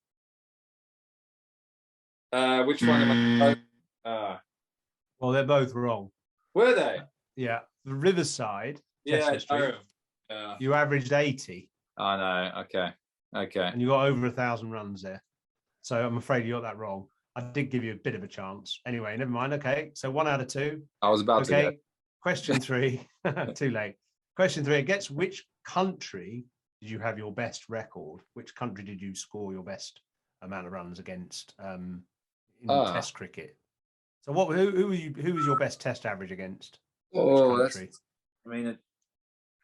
Which one am I? Well, they're both wrong. Were they? Yeah. The Riverside. Yeah. You averaged 80. Oh, no. Okay. And you got over 1,000 runs there. So I'm afraid you got that wrong. I did give you a bit of a chance. Anyway, never mind. Okay, so 1 out of 2. I was about to go. Question 3. Too late. Question 3. Against which country did you have your best record? Which country did you score your best amount of runs against in Test cricket? So who was your best Test average against?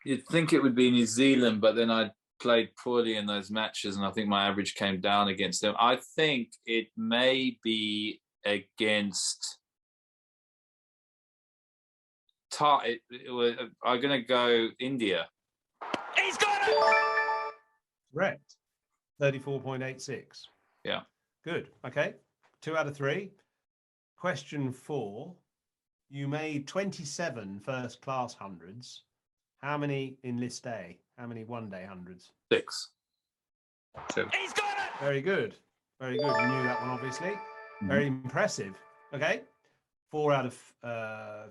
You'd think it would be New Zealand, but then I played poorly in those matches, and I think my average came down against them. I think it may be against. I'm going to go India. He's got it. Correct. 34.86. Yeah. Good. Okay. 2 out of 3. Question 4. You made 27 first-class hundreds. How many in List A? How many one-day hundreds? 6. 2. He's got it! Very good. Very good. You knew that one, obviously. Mm-hmm. Very impressive. Okay. 4 out of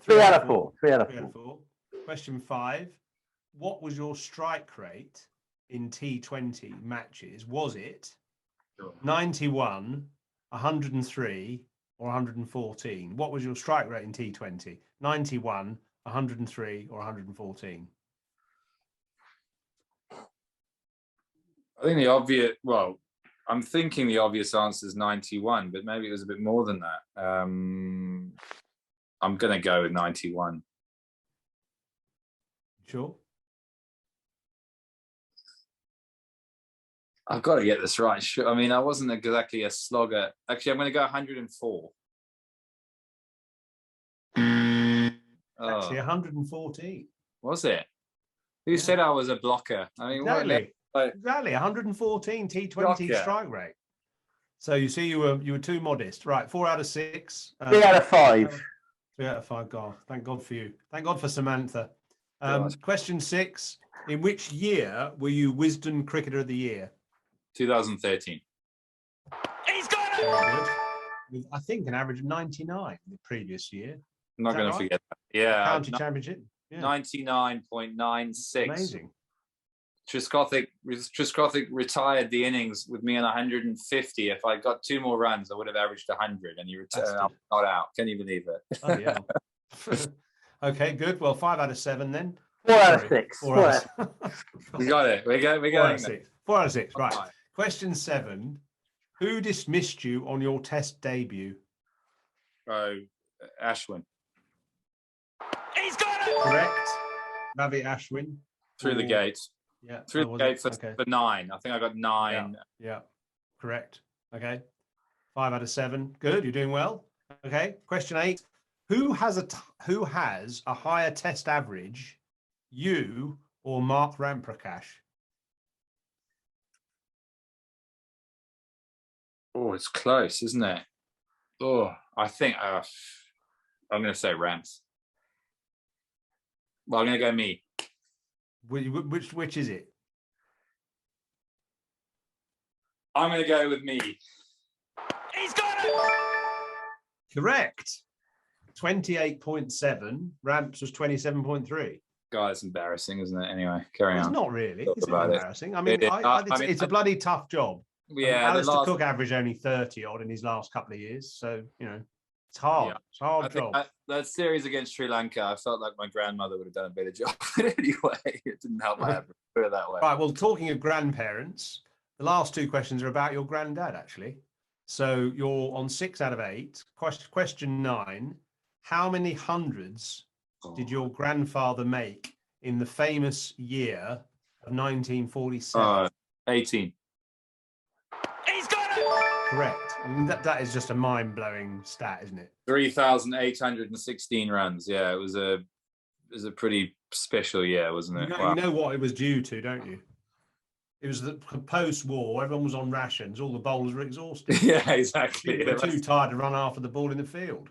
3 out of 4. 3 out of 4. Question 5. What was your strike rate in T20 matches? Was it 91, 103, or 114? What was your strike rate in T20? 91, 103, or 114? I think the obvious, well, I'm thinking the obvious answer is 91, but maybe it was a bit more than that. I'm going to go with 91. Sure. I've got to get this right. Sure. I mean, I wasn't exactly a slogger. Actually, I'm going to go 104. Actually, 114. Was it? Who said I was a blocker? I mean, exactly. Exactly, 114 T20 blocker. Strike rate. So you see, you were too modest. Right, 4 out of 6. 3 out of 5. 3 out of 5. God, thank God for you. Thank God for Samantha. Question 6. In which year were you Wisden Cricketer of the Year? 2013. He's got it! Very good. With, I think, an average of 99 the previous year. I'm not going to forget that. Yeah. County Championship. Yeah. 99.96. Amazing. Triscothick retired the innings with me on 150. If I got 2 more runs, I would have averaged 100, and he retired. I'm not out. Can you believe it? Oh, yeah. Okay, good. Well, 5 out of 7 then. 4 out of 6. 4 out of 6. We got it. We're going. 4 out of 6. 4 out of 6. Right. Question 7. Who dismissed you on your Test debut? Oh, Ashwin. He's got it. Correct. Ravi Ashwin. Through the gate. Yeah. Through the gate for 9. I think I got 9. Yeah. Correct. Okay. 5 out of 7. Good. You're doing well. Okay. Question 8. Who has a higher Test average, you or Mark Ramprakash? Oh, it's close, isn't it? Oh, I think I'm going to say Rams. Well, I'm going to go me. Which is it? I'm going to go with me. He's got it. Correct. 28.7. Ramps was 27.3. God, it's embarrassing, isn't it? Anyway, carry on. It's not really. It's embarrassing. I mean, it's a bloody tough job. Yeah, Alistair Cook averaged only 30 odd in his last couple of years, so it's hard. Yeah. It's a hard job. That series against Sri Lanka, I felt like my grandmother would have done a better job. But anyway, it didn't help my average. Put it that way. Right. Well, talking of grandparents, the last 2 questions are about your granddad, actually. So you're on 6 out of 8. Question 9: how many hundreds did your grandfather make in the famous year of 1947? 18. He's got it! Correct. I mean, that is just a mind-blowing stat, isn't it? 3,816 runs. Yeah, it was a pretty special year, wasn't it? You know what it was due to, don't you? It was the post-war. Everyone was on rations. All the bowlers were exhausted. Yeah, exactly. They were too tired to run after the ball in the field.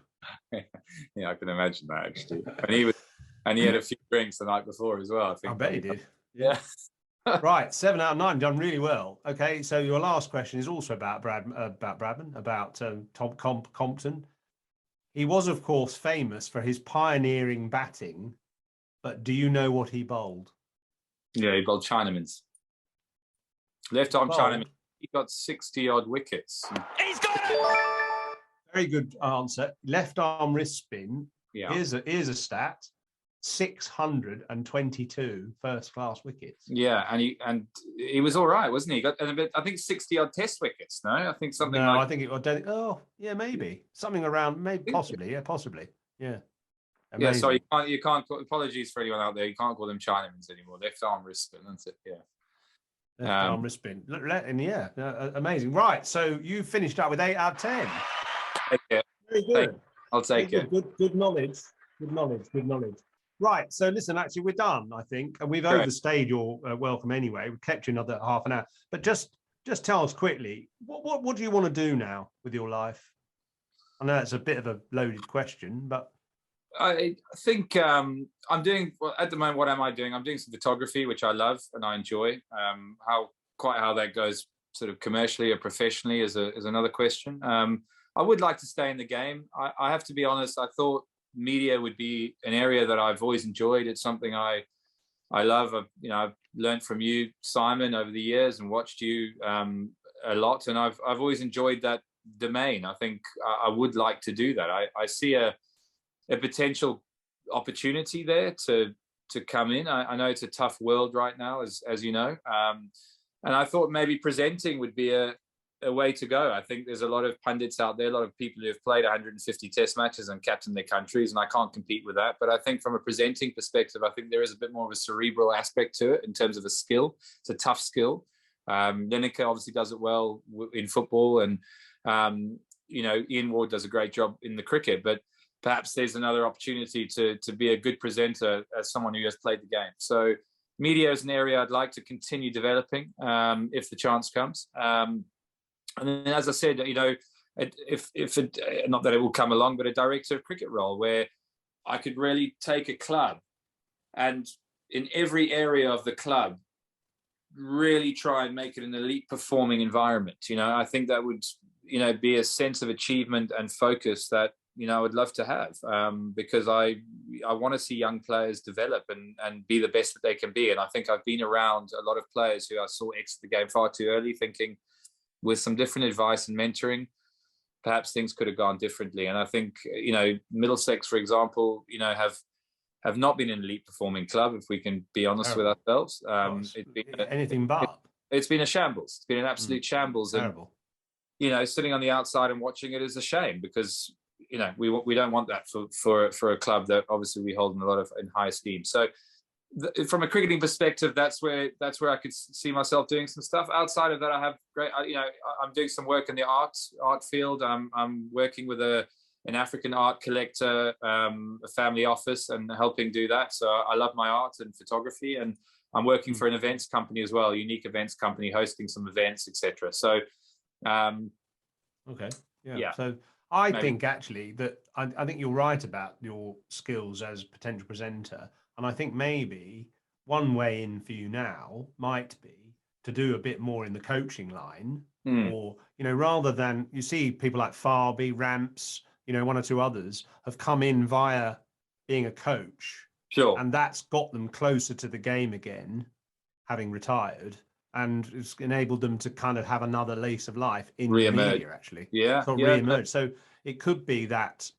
Yeah, I can imagine that actually. And he had a few drinks the night before as well. I bet he did. Yeah. Right, 7 out of 9, done really well. Okay, so your last question is also about Bradman, about Tom Compton. He was, of course, famous for his pioneering batting, but do you know what he bowled? Yeah, he bowled Chinamans. Left arm Chinaman. He got 60 odd wickets. He's got it. Very good answer. Left arm wrist spin. Yeah. Here's a stat. 622 first class wickets. Yeah, and he was all right, wasn't he? He got a bit, I think 60 odd Test wickets. No, I think something. No, I think it. Oh, yeah, maybe something around, maybe possibly. Yeah, possibly. Yeah. Amazing. Yeah. Sorry, you can't. Apologies for anyone out there. You can't call them Chinamans anymore. Left arm wrist spin. That's it. Yeah. Left arm wrist spin. And yeah, amazing. Right. So you finished up with 8 out of 10. Okay. Very good. I'll take it. Good knowledge. Good knowledge. Right, so listen, actually, we're done, I think. And we've overstayed your welcome anyway. We've kept you another half an hour. But just tell us quickly, what do you want to do now with your life? I know it's a bit of a loaded question, but... I think I'm doing, well, at the moment, what am I doing? I'm doing some photography, which I love and I enjoy. How that goes sort of commercially or professionally is another question. I would like to stay in the game. I have to be honest, I thought media would be an area that I've always enjoyed. It's something I love. I've learned from you, Simon, over the years and watched you a lot, and I've always enjoyed that domain. I think I would like to do that. I see a potential opportunity there to come in. I know it's a tough world right now, as you know, and I thought maybe presenting would be a way to go. I think there's a lot of pundits out there, a lot of people who have played 150 test matches and captained their countries, and I can't compete with that. But I think from a presenting perspective, I think there is a bit more of a cerebral aspect to it in terms of a skill. It's a tough skill. Lineker obviously does it well in football, and Ian Ward does a great job in the cricket, but perhaps there's another opportunity to be a good presenter as someone who has played the game. So media is an area I'd like to continue developing if the chance comes. And then, as I said, if not that it will come along, but a director of cricket role where I could really take a club and in every area of the club really try and make it an elite performing environment. I think that would, be a sense of achievement and focus that, I would love to have, because I want to see young players develop and be the best that they can be. And I think I've been around a lot of players who I saw exit the game far too early, thinking with some different advice and mentoring, perhaps things could have gone differently. And I think, Middlesex, for example, have not been an elite performing club, if we can be honest with ourselves. It's been a shambles. It's been an absolute shambles. Terrible. And, sitting on the outside and watching it is a shame, because, we don't want that for a club that obviously we hold in high esteem. So from a cricketing perspective, that's where I could see myself doing some stuff. Outside of that, I have I'm doing some work in the art field. I'm working with an African art collector, a family office, and helping do that. So I love my art and photography, and I'm working for an events company as well, a unique events company, hosting some events, etc. So, okay, yeah. So I think actually that I think you're right about your skills as potential presenter. And I think maybe one way in for you now might be to do a bit more in the coaching line, or, rather than, you see people like Farby, Ramps, one or two others have come in via being a coach. Sure. And that's got them closer to the game again, having retired, and it's enabled them to kind of have another lease of life in media, actually. Yeah. So re-emerge. So it could be that,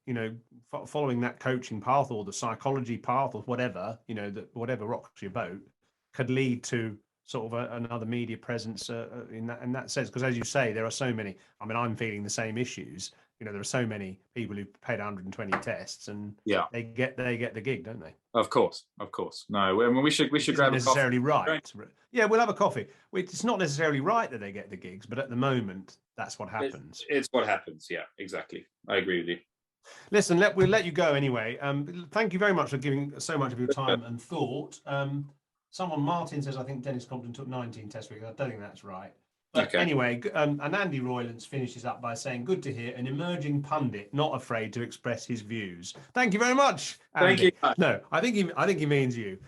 following that coaching path or the psychology path or whatever, that whatever rocks your boat could lead to sort of another media presence in that sense. Because as you say, there are so many, I'm feeling the same issues. There are so many people who paid 120 tests, and they get the gig, don't they? Of course. No, we should grab a coffee. Necessarily right. Yeah, we'll have a coffee. It's not necessarily right that they get the gigs, but at the moment, that's what happens. It's what happens. Yeah, exactly. I agree with you. Listen, we'll let you go anyway. Thank you very much for giving so much of your time and thought. Martin says, I think Dennis Compton took 19 test weeks. I don't think that's right. But anyway, and Andy Roylance finishes up by saying, good to hear an emerging pundit not afraid to express his views. Thank you very much, Andy. Thank you. No, I think he means you.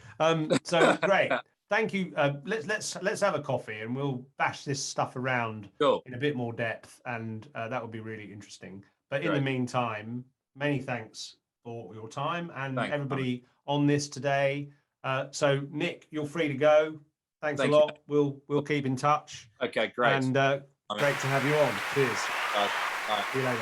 So great. Thank you. Let's have a coffee and we'll bash this stuff around in a bit more depth, and that would be really interesting. But in the meantime, many thanks for your time and everybody on this today. So Nick, you're free to go. Thanks a lot. We'll keep in touch. Okay, great. And great to have you on. Cheers. Bye. See you later.